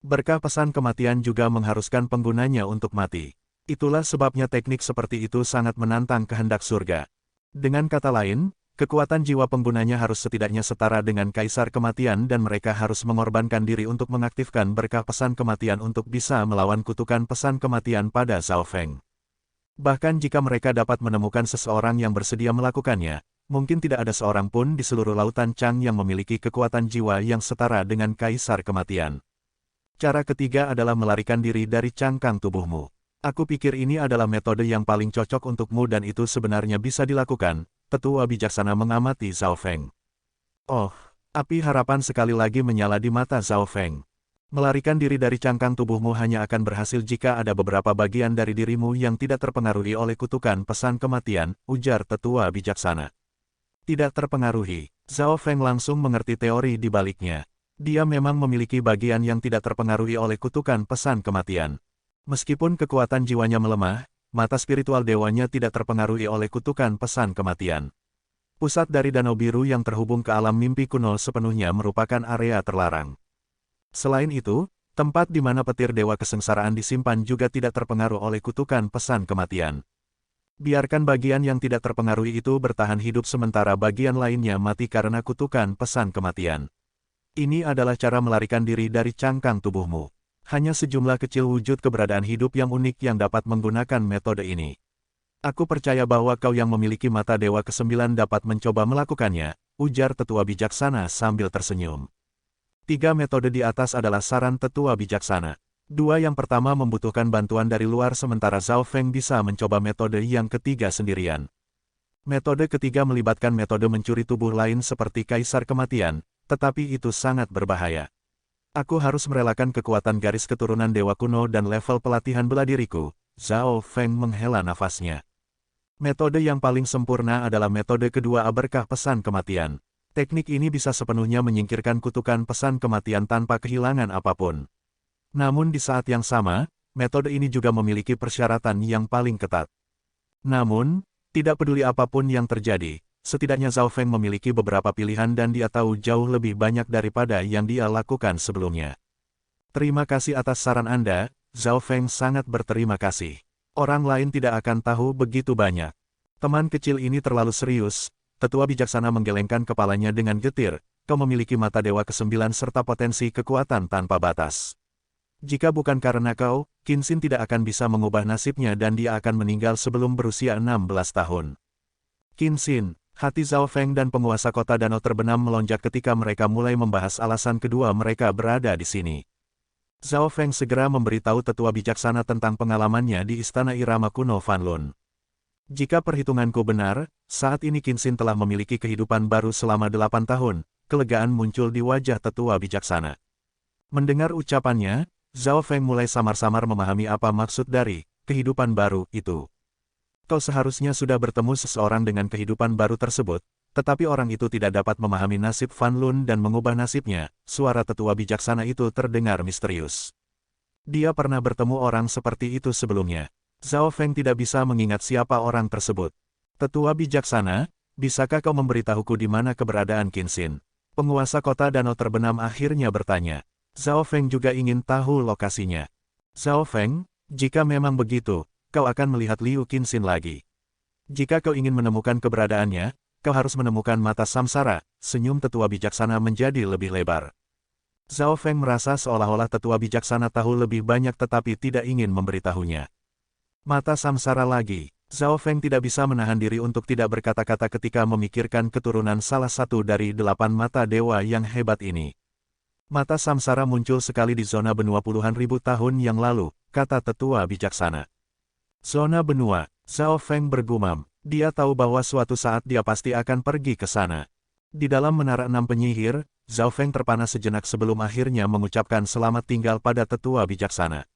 Berkah pesan kematian juga mengharuskan penggunanya untuk mati. Itulah sebabnya teknik seperti itu sangat menantang kehendak surga. Dengan kata lain, kekuatan jiwa penggunanya harus setidaknya setara dengan Kaisar Kematian dan mereka harus mengorbankan diri untuk mengaktifkan berkah pesan kematian untuk bisa melawan kutukan pesan kematian pada Zhao Feng. Bahkan jika mereka dapat menemukan seseorang yang bersedia melakukannya, mungkin tidak ada seorang pun di seluruh lautan Chang yang memiliki kekuatan jiwa yang setara dengan Kaisar Kematian. Cara ketiga adalah melarikan diri dari cangkang tubuhmu. Aku pikir ini adalah metode yang paling cocok untukmu dan itu sebenarnya bisa dilakukan. Tetua bijaksana mengamati Zhao Feng. Oh, api harapan sekali lagi menyala di mata Zhao Feng. Melarikan diri dari cangkang tubuhmu hanya akan berhasil jika ada beberapa bagian dari dirimu yang tidak terpengaruhi oleh kutukan pesan kematian, ujar tetua bijaksana. Tidak terpengaruhi. Zhao Feng langsung mengerti teori di baliknya. Dia memang memiliki bagian yang tidak terpengaruhi oleh kutukan pesan kematian. Meskipun kekuatan jiwanya melemah, mata spiritual dewanya tidak terpengaruhi oleh kutukan pesan kematian. Pusat dari danau biru yang terhubung ke alam mimpi kuno sepenuhnya merupakan area terlarang. Selain itu, tempat di mana petir Dewa Kesengsaraan disimpan juga tidak terpengaruh oleh kutukan pesan kematian. Biarkan bagian yang tidak terpengaruhi itu bertahan hidup sementara bagian lainnya mati karena kutukan pesan kematian. Ini adalah cara melarikan diri dari cangkang tubuhmu. Hanya sejumlah kecil wujud keberadaan hidup yang unik yang dapat menggunakan metode ini. Aku percaya bahwa kau yang memiliki mata Dewa ke-9 dapat mencoba melakukannya, ujar tetua bijaksana sambil tersenyum. 3 metode di atas adalah saran tetua bijaksana. 2 yang pertama membutuhkan bantuan dari luar sementara Zhao Feng bisa mencoba metode yang ketiga sendirian. Metode ketiga melibatkan metode mencuri tubuh lain seperti Kaisar Kematian, tetapi itu sangat berbahaya. Aku harus merelakan kekuatan garis keturunan Dewa Kuno dan level pelatihan bela diriku. Zhao Feng menghela nafasnya. Metode yang paling sempurna adalah metode kedua berkah pesan kematian. Teknik ini bisa sepenuhnya menyingkirkan kutukan pesan kematian tanpa kehilangan apapun. Namun di saat yang sama, metode ini juga memiliki persyaratan yang paling ketat. Namun, tidak peduli apapun yang terjadi, setidaknya Zhao Feng memiliki beberapa pilihan dan dia tahu jauh lebih banyak daripada yang dia lakukan sebelumnya. Terima kasih atas saran Anda, Zhao Feng sangat berterima kasih. Orang lain tidak akan tahu begitu banyak. Teman kecil ini terlalu serius. Tetua bijaksana menggelengkan kepalanya dengan getir, kau memiliki mata Dewa ke-9 serta potensi kekuatan tanpa batas. Jika bukan karena kau, Qin Xin tidak akan bisa mengubah nasibnya dan dia akan meninggal sebelum berusia 16 tahun. Qin Xin, hati Zhao Feng dan penguasa kota danau terbenam melonjak ketika mereka mulai membahas alasan kedua mereka berada di sini. Zhao Feng segera memberitahu tetua bijaksana tentang pengalamannya di Istana Irama Kuno Fanlun. Jika perhitunganku benar, saat ini Qin Xin telah memiliki kehidupan baru selama 8 tahun, kelegaan muncul di wajah tetua bijaksana. Mendengar ucapannya, Zhao Feng mulai samar-samar memahami apa maksud dari kehidupan baru itu. Kau seharusnya sudah bertemu seseorang dengan kehidupan baru tersebut, tetapi orang itu tidak dapat memahami nasib Fanlun dan mengubah nasibnya. Suara tetua bijaksana itu terdengar misterius. Dia pernah bertemu orang seperti itu sebelumnya. Zhao Feng tidak bisa mengingat siapa orang tersebut. Tetua bijaksana, bisakah kau memberitahuku di mana keberadaan Qin Xin? Penguasa kota danau terbenam akhirnya bertanya. Zhao Feng juga ingin tahu lokasinya. Zhao Feng, jika memang begitu, kau akan melihat Liu Qin Xin lagi. Jika kau ingin menemukan keberadaannya, kau harus menemukan mata samsara. Senyum tetua bijaksana menjadi lebih lebar. Zhao Feng merasa seolah-olah tetua bijaksana tahu lebih banyak tetapi tidak ingin memberitahunya. Mata samsara lagi. Zhao Feng tidak bisa menahan diri untuk tidak berkata-kata ketika memikirkan keturunan salah satu dari 8 mata dewa yang hebat ini. Mata samsara muncul sekali di zona benua puluhan ribu tahun yang lalu, kata tetua bijaksana. Zona benua, Zhao Feng bergumam. Dia tahu bahwa suatu saat dia pasti akan pergi ke sana. Di dalam menara 6 penyihir, Zhao Feng terpana sejenak sebelum akhirnya mengucapkan selamat tinggal pada tetua bijaksana.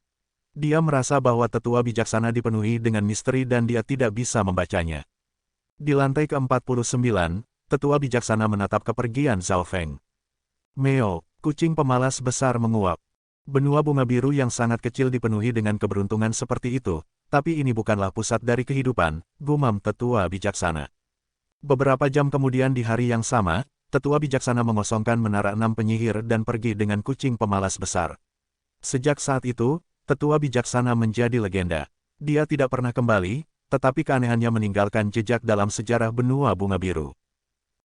Dia merasa bahwa tetua bijaksana dipenuhi dengan misteri dan dia tidak bisa membacanya. Di lantai ke-49, tetua bijaksana menatap kepergian Zhao Feng. Meo, kucing pemalas besar menguap. Benua bunga biru yang sangat kecil dipenuhi dengan keberuntungan seperti itu, tapi ini bukanlah pusat dari kehidupan, gumam tetua bijaksana. Beberapa jam kemudian di hari yang sama, tetua bijaksana mengosongkan menara 6 penyihir dan pergi dengan kucing pemalas besar. Sejak saat itu, tetua bijaksana menjadi legenda. Dia tidak pernah kembali, tetapi keanehannya meninggalkan jejak dalam sejarah benua bunga biru.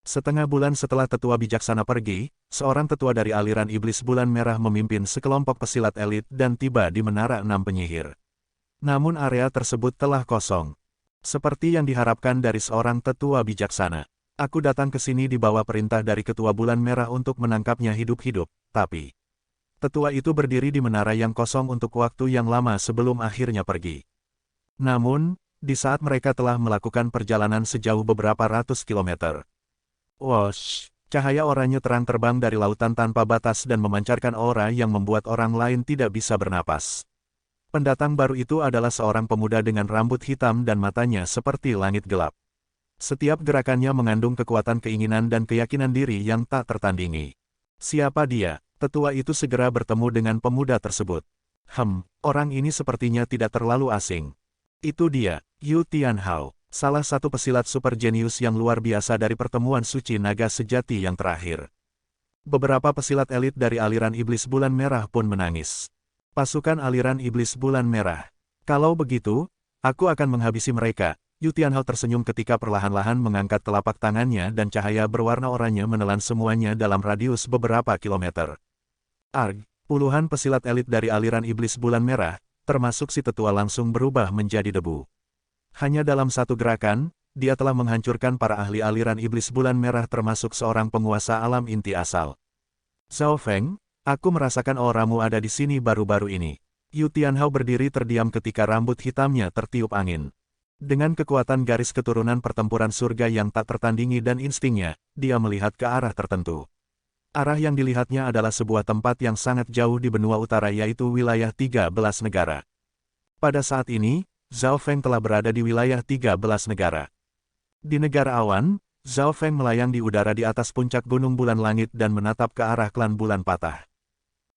Setengah bulan setelah tetua bijaksana pergi, seorang tetua dari aliran iblis bulan merah memimpin sekelompok pesilat elit dan tiba di menara 6 penyihir. Namun area tersebut telah kosong. Seperti yang diharapkan dari seorang tetua bijaksana. Aku datang ke sini di bawah perintah dari ketua bulan merah untuk menangkapnya hidup-hidup, tapi tetua itu berdiri di menara yang kosong untuk waktu yang lama sebelum akhirnya pergi. Namun, di saat mereka telah melakukan perjalanan sejauh beberapa ratus kilometer. Wosh! Cahaya oranye terang terbang dari lautan tanpa batas dan memancarkan aura yang membuat orang lain tidak bisa bernapas. Pendatang baru itu adalah seorang pemuda dengan rambut hitam dan matanya seperti langit gelap. Setiap gerakannya mengandung kekuatan keinginan dan keyakinan diri yang tak tertandingi. Siapa dia? Tetua itu segera bertemu dengan pemuda tersebut. Orang ini sepertinya tidak terlalu asing. Itu dia, Yu Tianhao, salah satu pesilat super jenius yang luar biasa dari pertemuan suci naga sejati yang terakhir. Beberapa pesilat elit dari aliran Iblis Bulan Merah pun menangis. Pasukan aliran Iblis Bulan Merah. Kalau begitu, aku akan menghabisi mereka. Yu Tianhao tersenyum ketika perlahan-lahan mengangkat telapak tangannya dan cahaya berwarna oranye menelan semuanya dalam radius beberapa kilometer. Arg, puluhan pesilat elit dari aliran Iblis Bulan Merah, termasuk si tetua langsung berubah menjadi debu. Hanya dalam satu gerakan, dia telah menghancurkan para ahli aliran Iblis Bulan Merah termasuk seorang penguasa alam inti asal. Zhao Feng, aku merasakan auramu ada di sini baru-baru ini. Yu Tianhao berdiri terdiam ketika rambut hitamnya tertiup angin. Dengan kekuatan garis keturunan pertempuran surga yang tak tertandingi dan instingnya, dia melihat ke arah tertentu. Arah yang dilihatnya adalah sebuah tempat yang sangat jauh di benua utara yaitu wilayah 13 negara. Pada saat ini, Zhao Feng telah berada di wilayah 13 negara. Di negara awan, Zhao Feng melayang di udara di atas puncak gunung bulan langit dan menatap ke arah klan bulan patah.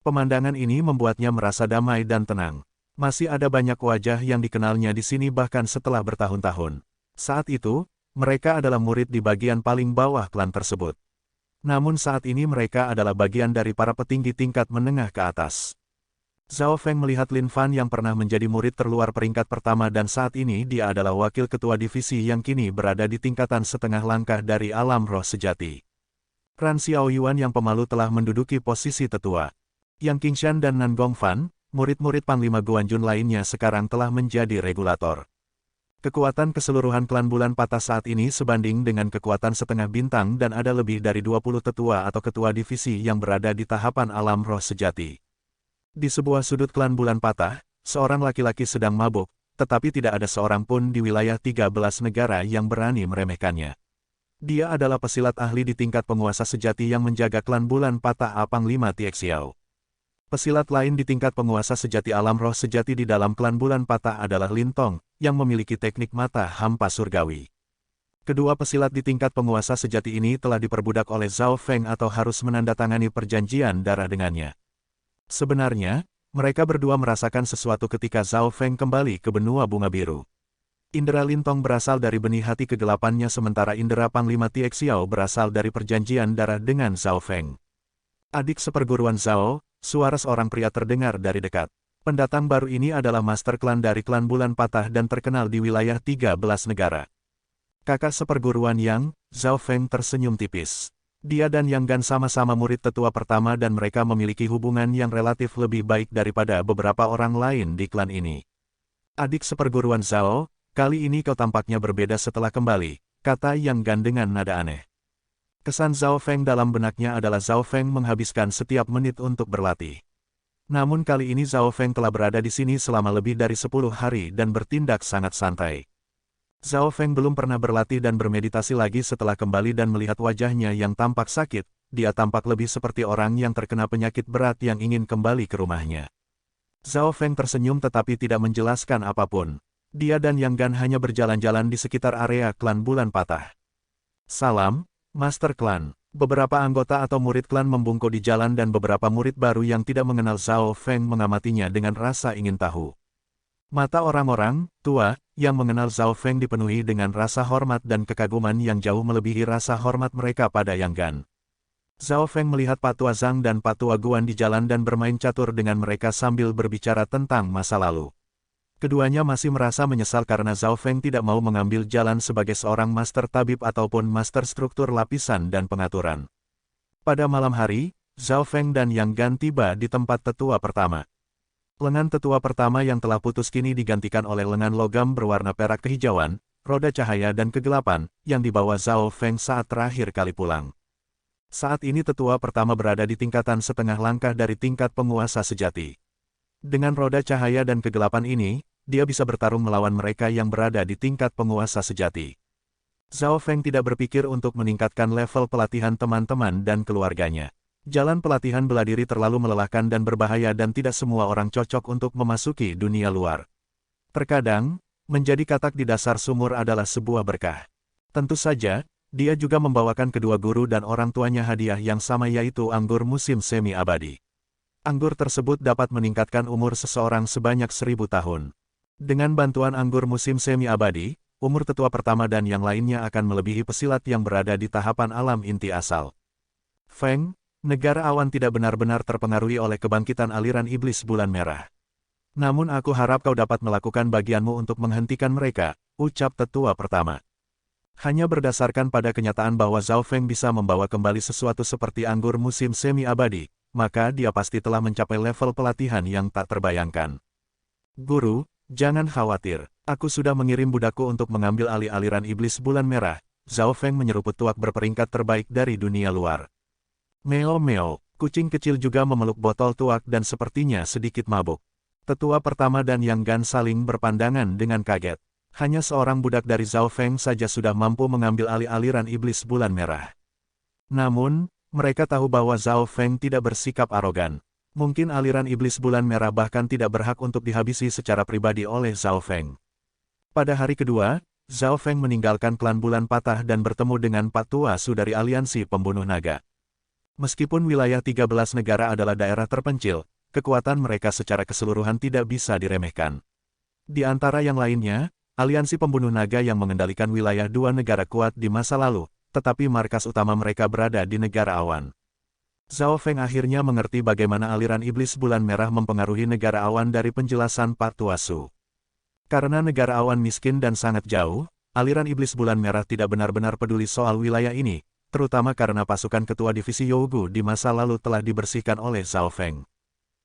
Pemandangan ini membuatnya merasa damai dan tenang. Masih ada banyak wajah yang dikenalnya di sini bahkan setelah bertahun-tahun. Saat itu, mereka adalah murid di bagian paling bawah klan tersebut. Namun saat ini mereka adalah bagian dari para petinggi tingkat menengah ke atas. Zhao Feng melihat Lin Fan yang pernah menjadi murid terluar peringkat pertama dan saat ini dia adalah wakil ketua divisi yang kini berada di tingkatan setengah langkah dari alam roh sejati. Ran Xiaoyuan yang pemalu telah menduduki posisi tetua. Yang Qingshan dan Nan Gongfan, murid-murid Panglima Guanjun lainnya sekarang telah menjadi regulator. Kekuatan keseluruhan klan bulan patah saat ini sebanding dengan kekuatan setengah bintang dan ada lebih dari 20 tetua atau ketua divisi yang berada di tahapan alam roh sejati. Di sebuah sudut klan bulan patah, seorang laki-laki sedang mabuk, tetapi tidak ada seorang pun di wilayah 13 negara yang berani meremehkannya. Dia adalah pesilat ahli di tingkat penguasa sejati yang menjaga klan bulan patah Apang 5 Tiexiao. Pesilat lain di tingkat penguasa sejati alam roh sejati di dalam klan bulan patah adalah Lin Tong, yang memiliki teknik mata hampa surgawi. Kedua pesilat di tingkat penguasa sejati ini telah diperbudak oleh Zhao Feng atau harus menandatangani perjanjian darah dengannya. Sebenarnya, mereka berdua merasakan sesuatu ketika Zhao Feng kembali ke benua bunga biru. Indera Lin Tong berasal dari benih hati kegelapannya sementara indera Panglima Tiexiao berasal dari perjanjian darah dengan Zhao Feng. Adik seperguruan Zhao, suara seorang pria terdengar dari dekat. Pendatang baru ini adalah master klan dari klan bulan patah dan terkenal di wilayah 13 negara. Kakak seperguruan Yang, Zhao Feng tersenyum tipis. Dia dan Yang Gan sama-sama murid tetua pertama dan mereka memiliki hubungan yang relatif lebih baik daripada beberapa orang lain di klan ini. Adik seperguruan Zhao, kali ini kau tampaknya berbeda setelah kembali, kata Yang Gan dengan nada aneh. Kesan Zhao Feng dalam benaknya adalah Zhao Feng menghabiskan setiap menit untuk berlatih. Namun kali ini Zhao Feng telah berada di sini selama lebih dari 10 hari dan bertindak sangat santai. Zhao Feng belum pernah berlatih dan bermeditasi lagi setelah kembali dan melihat wajahnya yang tampak sakit, dia tampak lebih seperti orang yang terkena penyakit berat yang ingin kembali ke rumahnya. Zhao Feng tersenyum tetapi tidak menjelaskan apapun. Dia dan Yang Gan hanya berjalan-jalan di sekitar area klan bulan patah. Salam, Master Klan. Beberapa anggota atau murid klan membungkuk di jalan dan beberapa murid baru yang tidak mengenal Zhao Feng mengamatinya dengan rasa ingin tahu. Mata orang-orang tua yang mengenal Zhao Feng dipenuhi dengan rasa hormat dan kekaguman yang jauh melebihi rasa hormat mereka pada Yang Gan. Zhao Feng melihat Pak Tua Zhang dan Pak Tua Guan di jalan dan bermain catur dengan mereka sambil berbicara tentang masa lalu. Keduanya masih merasa menyesal karena Zhao Feng tidak mau mengambil jalan sebagai seorang master tabib ataupun master struktur lapisan dan pengaturan. Pada malam hari, Zhao Feng dan Yang Gan tiba di tempat tetua pertama. Lengan tetua pertama yang telah putus kini digantikan oleh lengan logam berwarna perak kehijauan, roda cahaya dan kegelapan, yang dibawa Zhao Feng saat terakhir kali pulang. Saat ini tetua pertama berada di tingkatan setengah langkah dari tingkat penguasa sejati. Dengan roda cahaya dan kegelapan ini, dia bisa bertarung melawan mereka yang berada di tingkat penguasa sejati. Zhao Feng tidak berpikir untuk meningkatkan level pelatihan teman-teman dan keluarganya. Jalan pelatihan bela diri terlalu melelahkan dan berbahaya dan tidak semua orang cocok untuk memasuki dunia luar. Terkadang, menjadi katak di dasar sumur adalah sebuah berkah. Tentu saja, dia juga membawakan kedua guru dan orang tuanya hadiah yang sama yaitu anggur musim semi abadi. Anggur tersebut dapat meningkatkan umur seseorang sebanyak 1000 tahun. Dengan bantuan anggur musim semi abadi, umur tetua pertama dan yang lainnya akan melebihi pesilat yang berada di tahapan alam inti asal. Feng, Negara awan tidak benar-benar terpengaruhi oleh kebangkitan aliran iblis bulan merah. Namun aku harap kau dapat melakukan bagianmu untuk menghentikan mereka, ucap tetua pertama. Hanya berdasarkan pada kenyataan bahwa Zhao Feng bisa membawa kembali sesuatu seperti anggur musim semi abadi, maka dia pasti telah mencapai level pelatihan yang tak terbayangkan. Guru, jangan khawatir, aku sudah mengirim budakku untuk mengambil alih aliran iblis bulan merah. Zhao Feng menyeruput tuak berperingkat terbaik dari dunia luar. Meo-meo, kucing kecil juga memeluk botol tuak dan sepertinya sedikit mabuk. Tetua pertama dan Yang Gan saling berpandangan dengan kaget. Hanya seorang budak dari Zhao Feng saja sudah mampu mengambil alih aliran iblis bulan merah. Namun, mereka tahu bahwa Zhao Feng tidak bersikap arogan. Mungkin aliran iblis bulan merah bahkan tidak berhak untuk dihabisi secara pribadi oleh Zhao Feng. Pada hari kedua, Zhao Feng meninggalkan klan bulan patah dan bertemu dengan Pak Tua Su dari aliansi pembunuh naga. Meskipun wilayah 13 negara adalah daerah terpencil, kekuatan mereka secara keseluruhan tidak bisa diremehkan. Di antara yang lainnya, aliansi pembunuh naga yang mengendalikan wilayah dua negara kuat di masa lalu, tetapi markas utama mereka berada di negara awan. Zhao Feng akhirnya mengerti bagaimana aliran iblis bulan merah mempengaruhi negara awan dari penjelasan Pak Tua Su. Karena negara awan miskin dan sangat jauh, aliran iblis bulan merah tidak benar-benar peduli soal wilayah ini, terutama karena pasukan ketua divisi Yougu di masa lalu telah dibersihkan oleh Zhao Feng.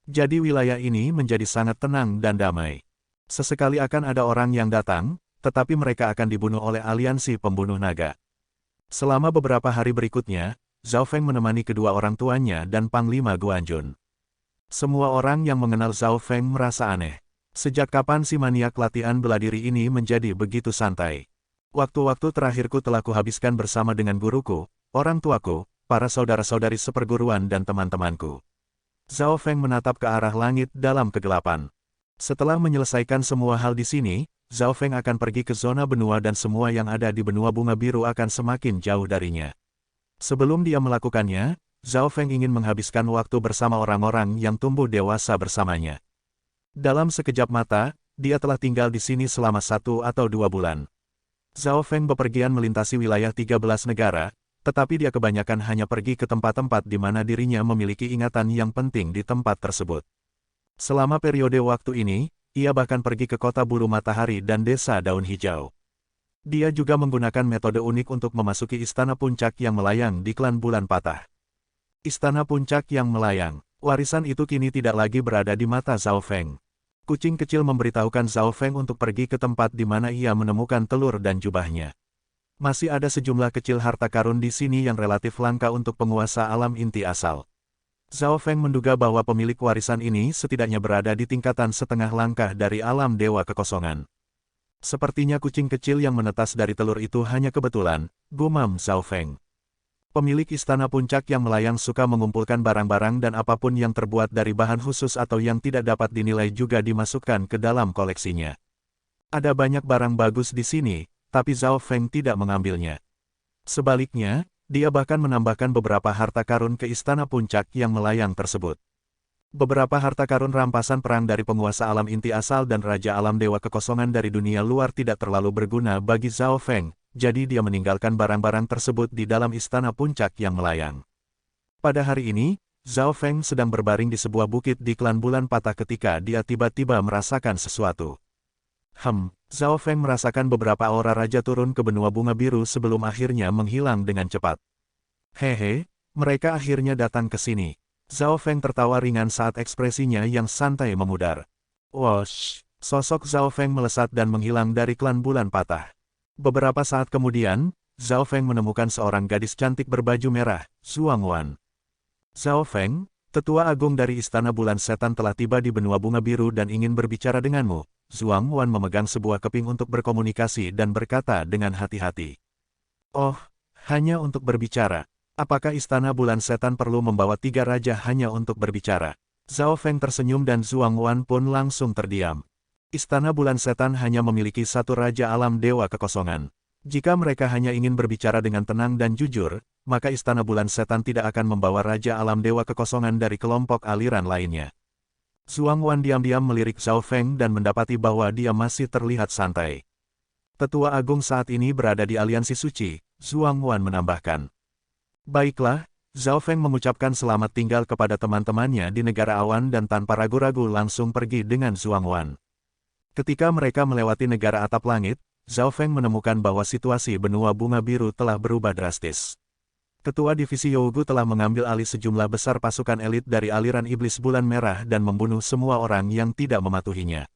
Jadi wilayah ini menjadi sangat tenang dan damai. Sesekali akan ada orang yang datang, tetapi mereka akan dibunuh oleh aliansi pembunuh naga. Selama beberapa hari berikutnya, Zhao Feng menemani kedua orang tuanya dan Panglima Guanjun. Semua orang yang mengenal Zhao Feng merasa aneh. Sejak kapan si maniak latihan bela diri ini menjadi begitu santai? Waktu-waktu terakhirku telah kuhabiskan bersama dengan guruku, orang tuaku, para saudara-saudari seperguruan dan teman-temanku. Zhao Feng menatap ke arah langit dalam kegelapan. Setelah menyelesaikan semua hal di sini, Zhao Feng akan pergi ke zona benua dan semua yang ada di benua bunga biru akan semakin jauh darinya. Sebelum dia melakukannya, Zhao Feng ingin menghabiskan waktu bersama orang-orang yang tumbuh dewasa bersamanya. Dalam sekejap mata, dia telah tinggal di sini selama 1 atau 2 bulan. Zhao Feng bepergian melintasi wilayah 13 negara, tetapi dia kebanyakan hanya pergi ke tempat-tempat di mana dirinya memiliki ingatan yang penting di tempat tersebut. Selama periode waktu ini, ia bahkan pergi ke kota bulu matahari dan desa daun hijau. Dia juga menggunakan metode unik untuk memasuki istana puncak yang melayang di klan bulan patah. Istana puncak yang melayang, warisan itu kini tidak lagi berada di mata Zhao Feng. Kucing kecil memberitahukan Zhao Feng untuk pergi ke tempat di mana ia menemukan telur dan jubahnya. Masih ada sejumlah kecil harta karun di sini yang relatif langka untuk penguasa alam inti asal. Zhao Feng menduga bahwa pemilik warisan ini setidaknya berada di tingkatan setengah langkah dari alam dewa kekosongan. Sepertinya kucing kecil yang menetas dari telur itu hanya kebetulan, gumam Zhao Feng. Pemilik istana puncak yang melayang suka mengumpulkan barang-barang dan apapun yang terbuat dari bahan khusus atau yang tidak dapat dinilai juga dimasukkan ke dalam koleksinya. Ada banyak barang bagus di sini, tapi Zhao Feng tidak mengambilnya. Sebaliknya, dia bahkan menambahkan beberapa harta karun ke istana puncak yang melayang tersebut. Beberapa harta karun rampasan perang dari penguasa alam inti asal dan raja alam dewa kekosongan dari dunia luar tidak terlalu berguna bagi Zhao Feng, jadi dia meninggalkan barang-barang tersebut di dalam istana puncak yang melayang. Pada hari ini, Zhao Feng sedang berbaring di sebuah bukit di klan bulan patah ketika dia tiba-tiba merasakan sesuatu. Zhao Feng merasakan beberapa aura raja turun ke benua bunga biru sebelum akhirnya menghilang dengan cepat. Hehe, mereka akhirnya datang ke sini. Zhao Feng tertawa ringan saat ekspresinya yang santai memudar. Wosh! Sosok Zhao Feng melesat dan menghilang dari klan bulan patah. Beberapa saat kemudian, Zhao Feng menemukan seorang gadis cantik berbaju merah, Zhuang Wan. Zhao Feng, tetua agung dari istana bulan setan telah tiba di benua bunga biru dan ingin berbicara denganmu. Zhuang Wan memegang sebuah keping untuk berkomunikasi dan berkata dengan hati-hati. Oh, hanya untuk berbicara. Apakah istana bulan setan perlu membawa 3 raja hanya untuk berbicara? Zhao Feng tersenyum dan Zhuang Wan pun langsung terdiam. Istana bulan setan hanya memiliki 1 raja alam dewa kekosongan. Jika mereka hanya ingin berbicara dengan tenang dan jujur, maka istana bulan setan tidak akan membawa raja alam dewa kekosongan dari kelompok aliran lainnya. Zhuang Wan diam-diam melirik Zhao Feng dan mendapati bahwa dia masih terlihat santai. Tetua agung saat ini berada di aliansi suci, Zhuang Wan menambahkan. Baiklah, Zhao Feng mengucapkan selamat tinggal kepada teman-temannya di negara awan dan tanpa ragu-ragu langsung pergi dengan Zhuang Wan. Ketika mereka melewati negara atap langit, Zhao Feng menemukan bahwa situasi benua bunga biru telah berubah drastis. Ketua Divisi Yougu telah mengambil alih sejumlah besar pasukan elit dari aliran iblis bulan merah dan membunuh semua orang yang tidak mematuhinya.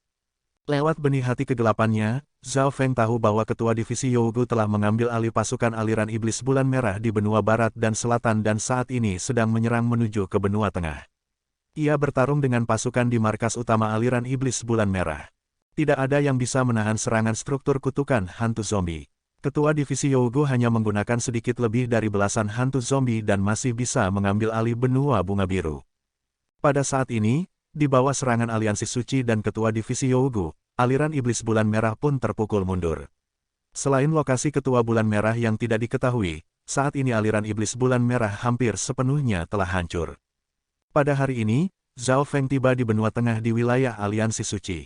Lewat benih hati kegelapannya, Zhao Feng tahu bahwa Ketua Divisi Yougu telah mengambil alih pasukan aliran iblis bulan merah di benua barat dan selatan dan saat ini sedang menyerang menuju ke benua tengah. Ia bertarung dengan pasukan di markas utama aliran iblis bulan merah. Tidak ada yang bisa menahan serangan struktur kutukan hantu zombie. Ketua Divisi Yougu hanya menggunakan sedikit lebih dari belasan hantu zombie dan masih bisa mengambil alih benua bunga biru. Pada saat ini, di bawah serangan aliansi suci dan Ketua Divisi Yougu, aliran iblis bulan merah pun terpukul mundur. Selain lokasi Ketua Bulan Merah yang tidak diketahui, saat ini aliran iblis bulan merah hampir sepenuhnya telah hancur. Pada hari ini, Zhao Feng tiba di benua tengah di wilayah aliansi suci.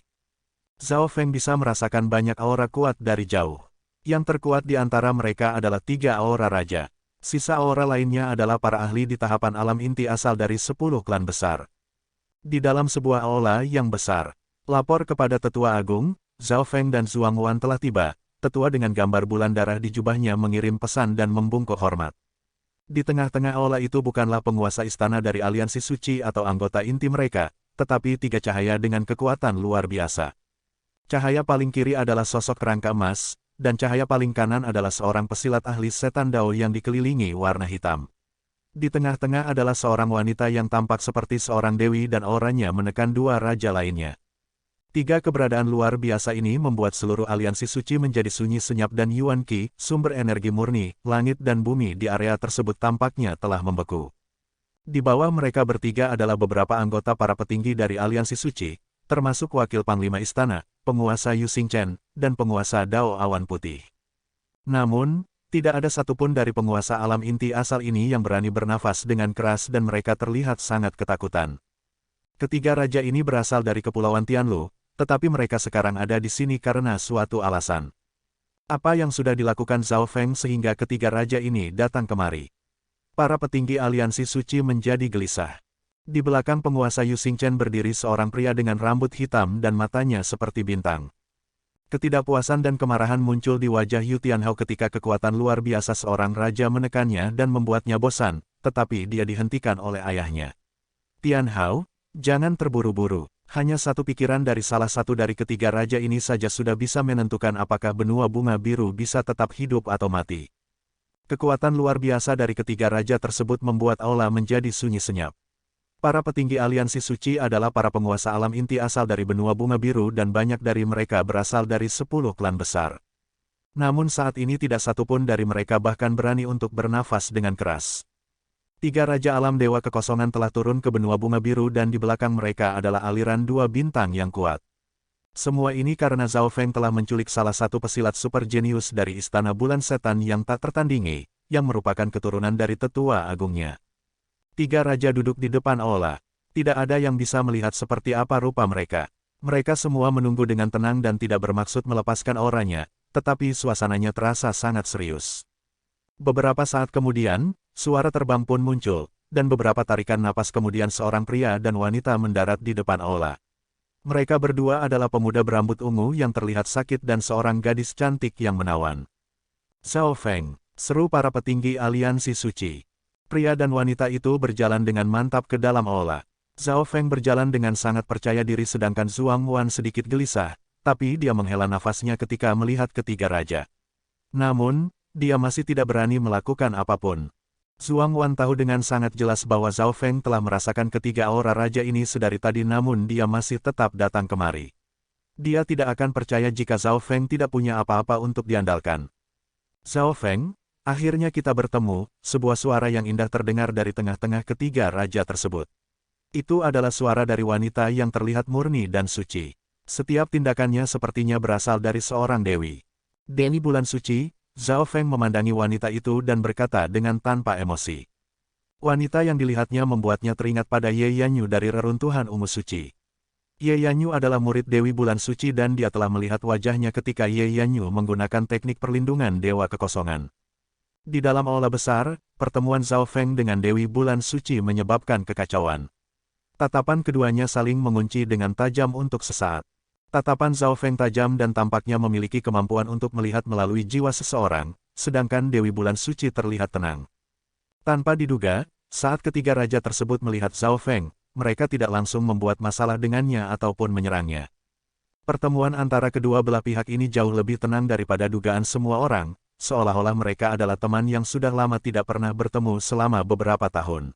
Zhao Feng bisa merasakan banyak aura kuat dari jauh. Yang terkuat di antara mereka adalah 3 aura raja. Sisa aura lainnya adalah para ahli di tahapan alam inti asal dari 10 klan besar. Di dalam sebuah aula yang besar, lapor kepada Tetua Agung, Zhao Feng dan Zhuang Wan telah tiba. Tetua dengan gambar bulan darah di jubahnya mengirim pesan dan membungkuk hormat. Di tengah-tengah aula itu bukanlah penguasa istana dari aliansi suci atau anggota inti mereka, tetapi 3 cahaya dengan kekuatan luar biasa. Cahaya paling kiri adalah sosok kerangka emas, dan cahaya paling kanan adalah seorang pesilat ahli setan Dao yang dikelilingi warna hitam. Di tengah-tengah adalah seorang wanita yang tampak seperti seorang dewi dan auranya menekan 2 raja lainnya. 3 keberadaan luar biasa ini membuat seluruh aliansi suci menjadi sunyi senyap dan Yuan Qi, sumber energi murni, langit dan bumi di area tersebut tampaknya telah membeku. Di bawah mereka bertiga adalah beberapa anggota para petinggi dari aliansi suci, termasuk wakil panglima istana, penguasa Yu Xingchen, dan penguasa Dao Awan Putih. Namun, tidak ada satupun dari penguasa alam inti asal ini yang berani bernafas dengan keras dan mereka terlihat sangat ketakutan. Ketiga raja ini berasal dari Kepulauan Tianlu, tetapi mereka sekarang ada di sini karena suatu alasan. Apa yang sudah dilakukan Zhao Feng sehingga ketiga raja ini datang kemari? Para petinggi aliansi suci menjadi gelisah. Di belakang penguasa Yu Xingchen berdiri seorang pria dengan rambut hitam dan matanya seperti bintang. Ketidakpuasan dan kemarahan muncul di wajah Yu Tianhao ketika kekuatan luar biasa seorang raja menekannya dan membuatnya bosan, tetapi dia dihentikan oleh ayahnya. Tianhao, jangan terburu-buru. Hanya satu pikiran dari salah satu dari ketiga raja ini saja sudah bisa menentukan apakah benua bunga biru bisa tetap hidup atau mati. Kekuatan luar biasa dari ketiga raja tersebut membuat aula menjadi sunyi senyap. Para petinggi aliansi suci adalah para penguasa alam inti asal dari benua bunga biru dan banyak dari mereka berasal dari 10 klan besar. Namun saat ini tidak satupun dari mereka bahkan berani untuk bernafas dengan keras. 3 raja alam dewa kekosongan telah turun ke benua bunga biru dan di belakang mereka adalah aliran 2 bintang yang kuat. Semua ini karena Zhao Feng telah menculik salah satu pesilat super jenius dari istana bulan setan yang tak tertandingi, yang merupakan keturunan dari tetua agungnya. 3 raja duduk di depan aula. Tidak ada yang bisa melihat seperti apa rupa mereka. Mereka semua menunggu dengan tenang dan tidak bermaksud melepaskan auranya, tetapi suasananya terasa sangat serius. Beberapa saat kemudian, suara terbang pun muncul, dan beberapa tarikan napas kemudian seorang pria dan wanita mendarat di depan aula. Mereka berdua adalah pemuda berambut ungu yang terlihat sakit dan seorang gadis cantik yang menawan. Zhao Feng, seru para petinggi aliansi suci. Pria dan wanita itu berjalan dengan mantap ke dalam aula. Zhao Feng berjalan dengan sangat percaya diri sedangkan Zhuang Wan sedikit gelisah, tapi dia menghela nafasnya ketika melihat ketiga raja. Namun, dia masih tidak berani melakukan apapun. Zhuang Wan tahu dengan sangat jelas bahwa Zhao Feng telah merasakan ketiga aura raja ini sedari tadi namun dia masih tetap datang kemari. Dia tidak akan percaya jika Zhao Feng tidak punya apa-apa untuk diandalkan. Zhao Feng, akhirnya kita bertemu, sebuah suara yang indah terdengar dari tengah-tengah ketiga raja tersebut. Itu adalah suara dari wanita yang terlihat murni dan suci. Setiap tindakannya sepertinya berasal dari seorang dewi. Dewi bulan suci, Zhao Feng memandangi wanita itu dan berkata dengan tanpa emosi. Wanita yang dilihatnya membuatnya teringat pada Ye Yanyu dari reruntuhan ungu suci. Ye Yanyu adalah murid Dewi Bulan Suci dan dia telah melihat wajahnya ketika Ye Yanyu menggunakan teknik perlindungan Dewa Kekosongan. Di dalam aula besar, pertemuan Zhao Feng dengan Dewi Bulan Suci menyebabkan kekacauan. Tatapan keduanya saling mengunci dengan tajam untuk sesaat. Tatapan Zhao Feng tajam dan tampaknya memiliki kemampuan untuk melihat melalui jiwa seseorang, sedangkan Dewi Bulan Suci terlihat tenang. Tanpa diduga, saat ketiga raja tersebut melihat Zhao Feng, mereka tidak langsung membuat masalah dengannya ataupun menyerangnya. Pertemuan antara kedua belah pihak ini jauh lebih tenang daripada dugaan semua orang, seolah-olah mereka adalah teman yang sudah lama tidak pernah bertemu selama beberapa tahun.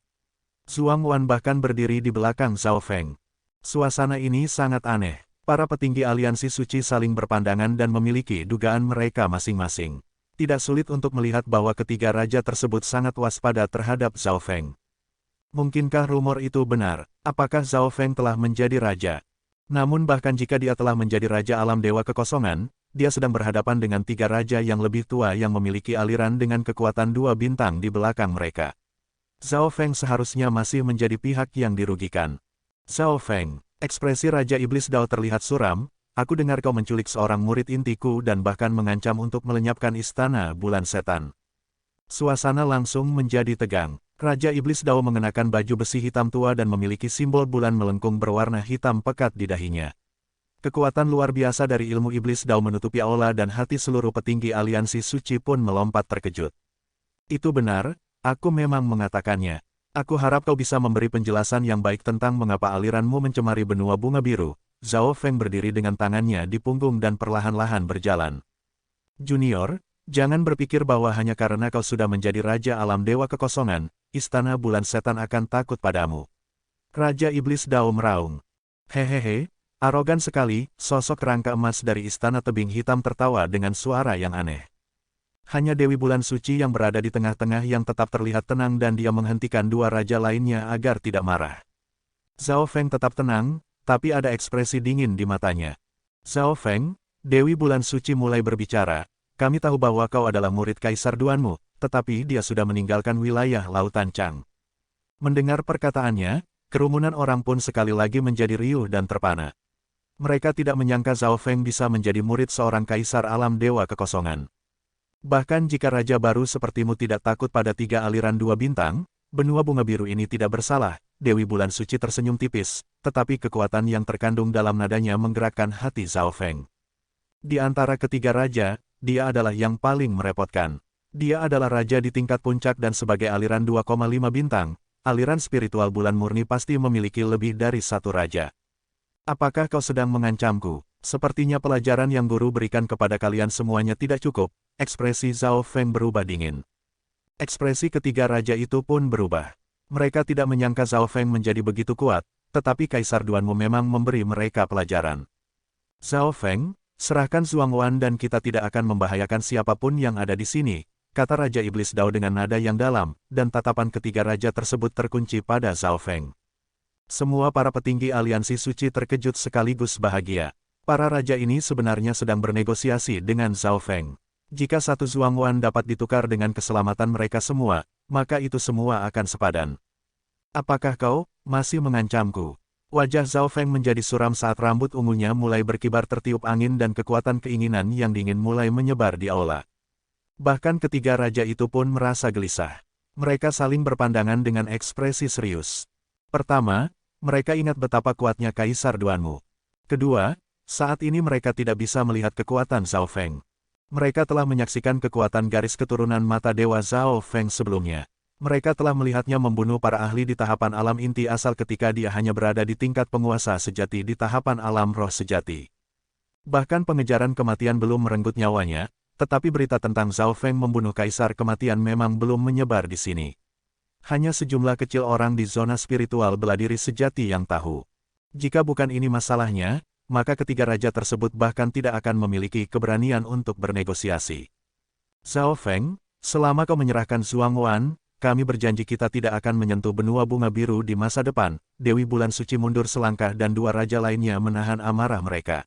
Zhuang Wan bahkan berdiri di belakang Zhao Feng. Suasana ini sangat aneh. Para petinggi aliansi suci saling berpandangan dan memiliki dugaan mereka masing-masing. Tidak sulit untuk melihat bahwa ketiga raja tersebut sangat waspada terhadap Zhao Feng. Mungkinkah rumor itu benar? Apakah Zhao Feng telah menjadi raja? Namun bahkan jika dia telah menjadi Raja Alam Dewa Kekosongan, dia sedang berhadapan dengan tiga raja yang lebih tua yang memiliki aliran dengan kekuatan 2 bintang di belakang mereka. Zhao Feng seharusnya masih menjadi pihak yang dirugikan. Zhao Feng, ekspresi Raja Iblis Dao terlihat suram, aku dengar kau menculik seorang murid intiku dan bahkan mengancam untuk melenyapkan istana bulan setan. Suasana langsung menjadi tegang. Raja Iblis Dao mengenakan baju besi hitam tua dan memiliki simbol bulan melengkung berwarna hitam pekat di dahinya. Kekuatan luar biasa dari ilmu Iblis Dao menutupi aula dan hati seluruh petinggi aliansi suci pun melompat terkejut. Itu benar, aku memang mengatakannya. Aku harap kau bisa memberi penjelasan yang baik tentang mengapa aliranmu mencemari benua bunga biru. Zhao Feng berdiri dengan tangannya di punggung dan perlahan-lahan berjalan. Junior, jangan berpikir bahwa hanya karena kau sudah menjadi Raja Alam Dewa Kekosongan, Istana Bulan Setan akan takut padamu. Raja Iblis Dao meraung. Hehehe, arogan sekali, sosok rangka emas dari Istana Tebing Hitam tertawa dengan suara yang aneh. Hanya Dewi Bulan Suci yang berada di tengah-tengah yang tetap terlihat tenang dan dia menghentikan dua raja lainnya agar tidak marah. Zhao Feng tetap tenang, tapi ada ekspresi dingin di matanya. Zhao Feng, Dewi Bulan Suci mulai berbicara, kami tahu bahwa kau adalah murid Kaisar Duanmu, tetapi dia sudah meninggalkan wilayah Lautan Chang. Mendengar perkataannya, kerumunan orang pun sekali lagi menjadi riuh dan terpana. Mereka tidak menyangka Zhao Feng bisa menjadi murid seorang Kaisar Alam Dewa Kekosongan. Bahkan jika Raja baru sepertimu tidak takut pada tiga aliran 2 bintang, benua bunga biru ini tidak bersalah. Dewi Bulan Suci tersenyum tipis, tetapi kekuatan yang terkandung dalam nadanya menggerakkan hati Zhao Feng. Di antara ketiga raja, dia adalah yang paling merepotkan. Dia adalah raja di tingkat puncak dan sebagai aliran 2,5 bintang, aliran spiritual bulan murni pasti memiliki lebih dari satu raja. Apakah kau sedang mengancamku? Sepertinya pelajaran yang guru berikan kepada kalian semuanya tidak cukup. Ekspresi Zhao Feng berubah dingin. Ekspresi ketiga raja itu pun berubah. Mereka tidak menyangka Zhao Feng menjadi begitu kuat, tetapi Kaisar Duanmu memang memberi mereka pelajaran. Zhao Feng, serahkan Zhuang Wan dan kita tidak akan membahayakan siapapun yang ada di sini, kata Raja Iblis Dao dengan nada yang dalam, dan tatapan ketiga raja tersebut terkunci pada Zhao Feng. Semua para petinggi aliansi suci terkejut sekaligus bahagia. Para raja ini sebenarnya sedang bernegosiasi dengan Zhao Feng. Jika satu Zhuang Wan dapat ditukar dengan keselamatan mereka semua, maka itu semua akan sepadan. Apakah kau masih mengancamku? Wajah Zhao Feng menjadi suram saat rambut ungunya mulai berkibar tertiup angin dan kekuatan keinginan yang dingin mulai menyebar di aula. Bahkan ketiga raja itu pun merasa gelisah. Mereka saling berpandangan dengan ekspresi serius. Pertama, mereka ingat betapa kuatnya Kaisar Duanmu. Kedua, saat ini mereka tidak bisa melihat kekuatan Zhao Feng. Mereka telah menyaksikan kekuatan garis keturunan mata Dewa Zhao Feng sebelumnya. Mereka telah melihatnya membunuh para ahli di tahapan alam inti asal ketika dia hanya berada di tingkat penguasa sejati di tahapan alam roh sejati. Bahkan pengejaran kematian belum merenggut nyawanya, tetapi berita tentang Zhao Feng membunuh Kaisar Kematian memang belum menyebar di sini. Hanya sejumlah kecil orang di zona spiritual bela diri sejati yang tahu. Jika bukan ini masalahnya, maka ketiga raja tersebut bahkan tidak akan memiliki keberanian untuk bernegosiasi. Zhao Feng, selama kau menyerahkan Zhuang Wan, kami berjanji kita tidak akan menyentuh benua bunga biru di masa depan. Dewi Bulan Suci mundur selangkah dan dua raja lainnya menahan amarah mereka.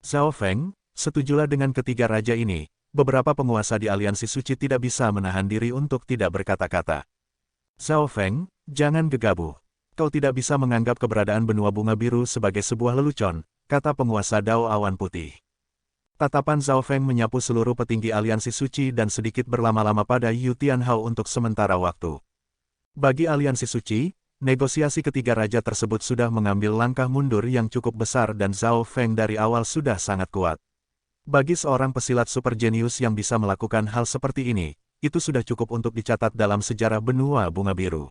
Zhao Feng, setujulah dengan ketiga raja ini. Beberapa penguasa di aliansi suci tidak bisa menahan diri untuk tidak berkata-kata. Zhao Feng, jangan gegabah. Kau tidak bisa menganggap keberadaan benua bunga biru sebagai sebuah lelucon, kata penguasa Dao Awan Putih. Tatapan Zhao Feng menyapu seluruh petinggi aliansi suci dan sedikit berlama-lama pada Yu Tianhao untuk sementara waktu. Bagi aliansi suci, negosiasi ketiga raja tersebut sudah mengambil langkah mundur yang cukup besar dan Zhao Feng dari awal sudah sangat kuat. Bagi seorang pesilat super jenius yang bisa melakukan hal seperti ini, itu sudah cukup untuk dicatat dalam sejarah benua bunga biru.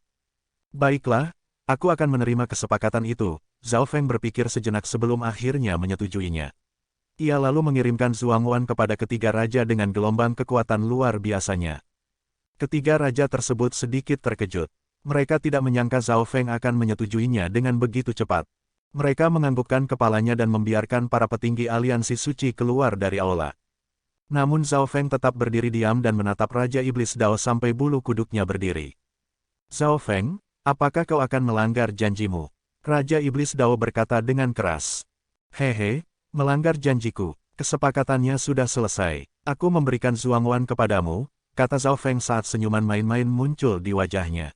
Baiklah, aku akan menerima kesepakatan itu, Zhao Feng berpikir sejenak sebelum akhirnya menyetujuinya. Ia lalu mengirimkan Zhuang Wan kepada ketiga raja dengan gelombang kekuatan luar biasanya. Ketiga raja tersebut sedikit terkejut. Mereka tidak menyangka Zhao Feng akan menyetujuinya dengan begitu cepat. Mereka menganggukkan kepalanya dan membiarkan para petinggi aliansi suci keluar dari aula. Namun Zhao Feng tetap berdiri diam dan menatap Raja Iblis Dao sampai bulu kuduknya berdiri. Zhao Feng, apakah kau akan melanggar janjimu? Raja Iblis Dao berkata dengan keras. Hehe. Melanggar janjiku, kesepakatannya sudah selesai. Aku memberikan Zhuang Wan kepadamu, kata Zhao Feng saat senyuman main-main muncul di wajahnya.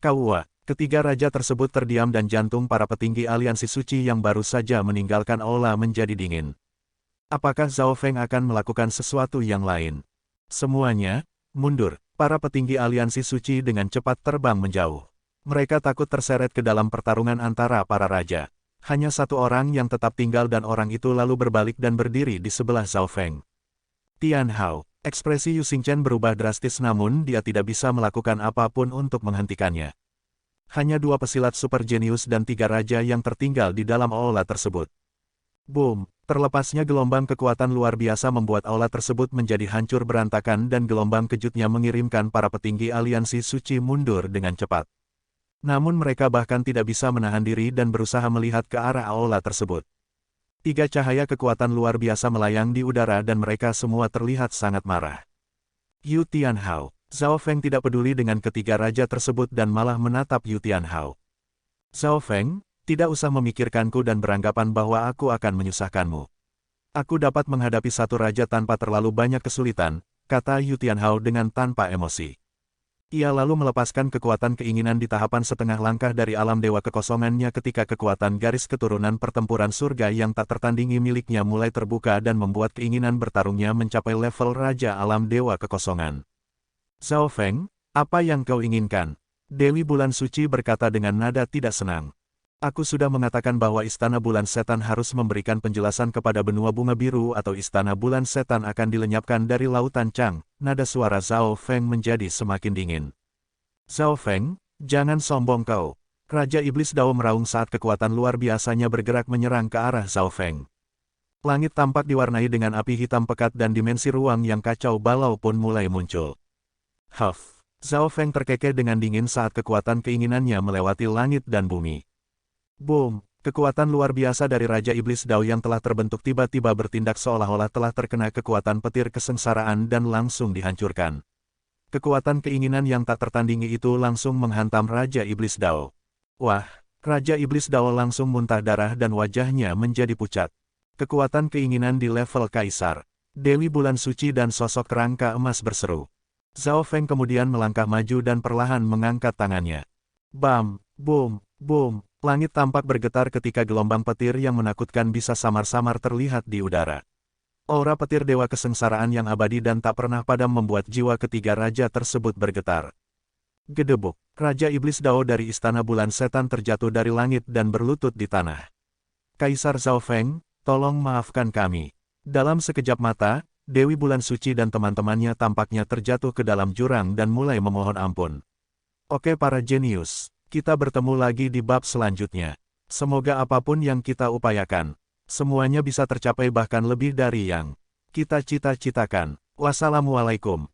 Kaua, ketiga raja tersebut terdiam dan jantung para petinggi aliansi suci yang baru saja meninggalkan aula menjadi dingin. Apakah Zhao Feng akan melakukan sesuatu yang lain? Semuanya, mundur, para petinggi aliansi suci dengan cepat terbang menjauh. Mereka takut terseret ke dalam pertarungan antara para raja. Hanya satu orang yang tetap tinggal dan orang itu lalu berbalik dan berdiri di sebelah Zhao Feng. Tianhao, ekspresi Yu Xingchen berubah drastis namun dia tidak bisa melakukan apapun untuk menghentikannya. Hanya dua pesilat super jenius dan tiga raja yang tertinggal di dalam aula tersebut. Boom, terlepasnya gelombang kekuatan luar biasa membuat aula tersebut menjadi hancur berantakan dan gelombang kejutnya mengirimkan para petinggi aliansi suci mundur dengan cepat. Namun mereka bahkan tidak bisa menahan diri dan berusaha melihat ke arah aula tersebut. Tiga cahaya kekuatan luar biasa melayang di udara dan mereka semua terlihat sangat marah. Yu Tianhao, Zhao Feng tidak peduli dengan ketiga raja tersebut dan malah menatap Yu Tianhao. Zhao Feng, tidak usah memikirkanku dan beranggapan bahwa aku akan menyusahkanmu. Aku dapat menghadapi satu raja tanpa terlalu banyak kesulitan, kata Yu Tianhao dengan tanpa emosi. Ia lalu melepaskan kekuatan keinginan di tahapan setengah langkah dari alam dewa kekosongannya ketika kekuatan garis keturunan pertempuran surga yang tak tertandingi miliknya mulai terbuka dan membuat keinginan bertarungnya mencapai level Raja Alam Dewa Kekosongan. Zhao Feng, apa yang kau inginkan? Dewi Bulan Suci berkata dengan nada tidak senang. Aku sudah mengatakan bahwa Istana Bulan Setan harus memberikan penjelasan kepada benua bunga biru atau Istana Bulan Setan akan dilenyapkan dari Lautan Chang. Nada suara Zhao Feng menjadi semakin dingin. Zhao Feng, jangan sombong kau. Raja Iblis Dao meraung saat kekuatan luar biasanya bergerak menyerang ke arah Zhao Feng. Langit tampak diwarnai dengan api hitam pekat dan dimensi ruang yang kacau balau pun mulai muncul. Huff, Zhao Feng terkekeh dengan dingin saat kekuatan keinginannya melewati langit dan bumi. Boom! Kekuatan luar biasa dari Raja Iblis Dao yang telah terbentuk tiba-tiba bertindak seolah-olah telah terkena kekuatan petir kesengsaraan dan langsung dihancurkan. Kekuatan keinginan yang tak tertandingi itu langsung menghantam Raja Iblis Dao. Wah! Raja Iblis Dao langsung muntah darah dan wajahnya menjadi pucat. Kekuatan keinginan di level Kaisar. Dewi Bulan Suci dan sosok kerangka emas berseru. Zhao Feng kemudian melangkah maju dan perlahan mengangkat tangannya. Bam! Boom! Boom! Langit tampak bergetar ketika gelombang petir yang menakutkan bisa samar-samar terlihat di udara. Aura petir dewa kesengsaraan yang abadi dan tak pernah padam membuat jiwa ketiga raja tersebut bergetar. Gedebuk, Raja Iblis Dao dari Istana Bulan Setan terjatuh dari langit dan berlutut di tanah. Kaisar Zhao Feng, tolong maafkan kami. Dalam sekejap mata, Dewi Bulan Suci dan teman-temannya tampaknya terjatuh ke dalam jurang dan mulai memohon ampun. Oke para jenius. Kita bertemu lagi di bab selanjutnya. Semoga apapun yang kita upayakan, semuanya bisa tercapai bahkan lebih dari yang kita cita-citakan. Wassalamualaikum.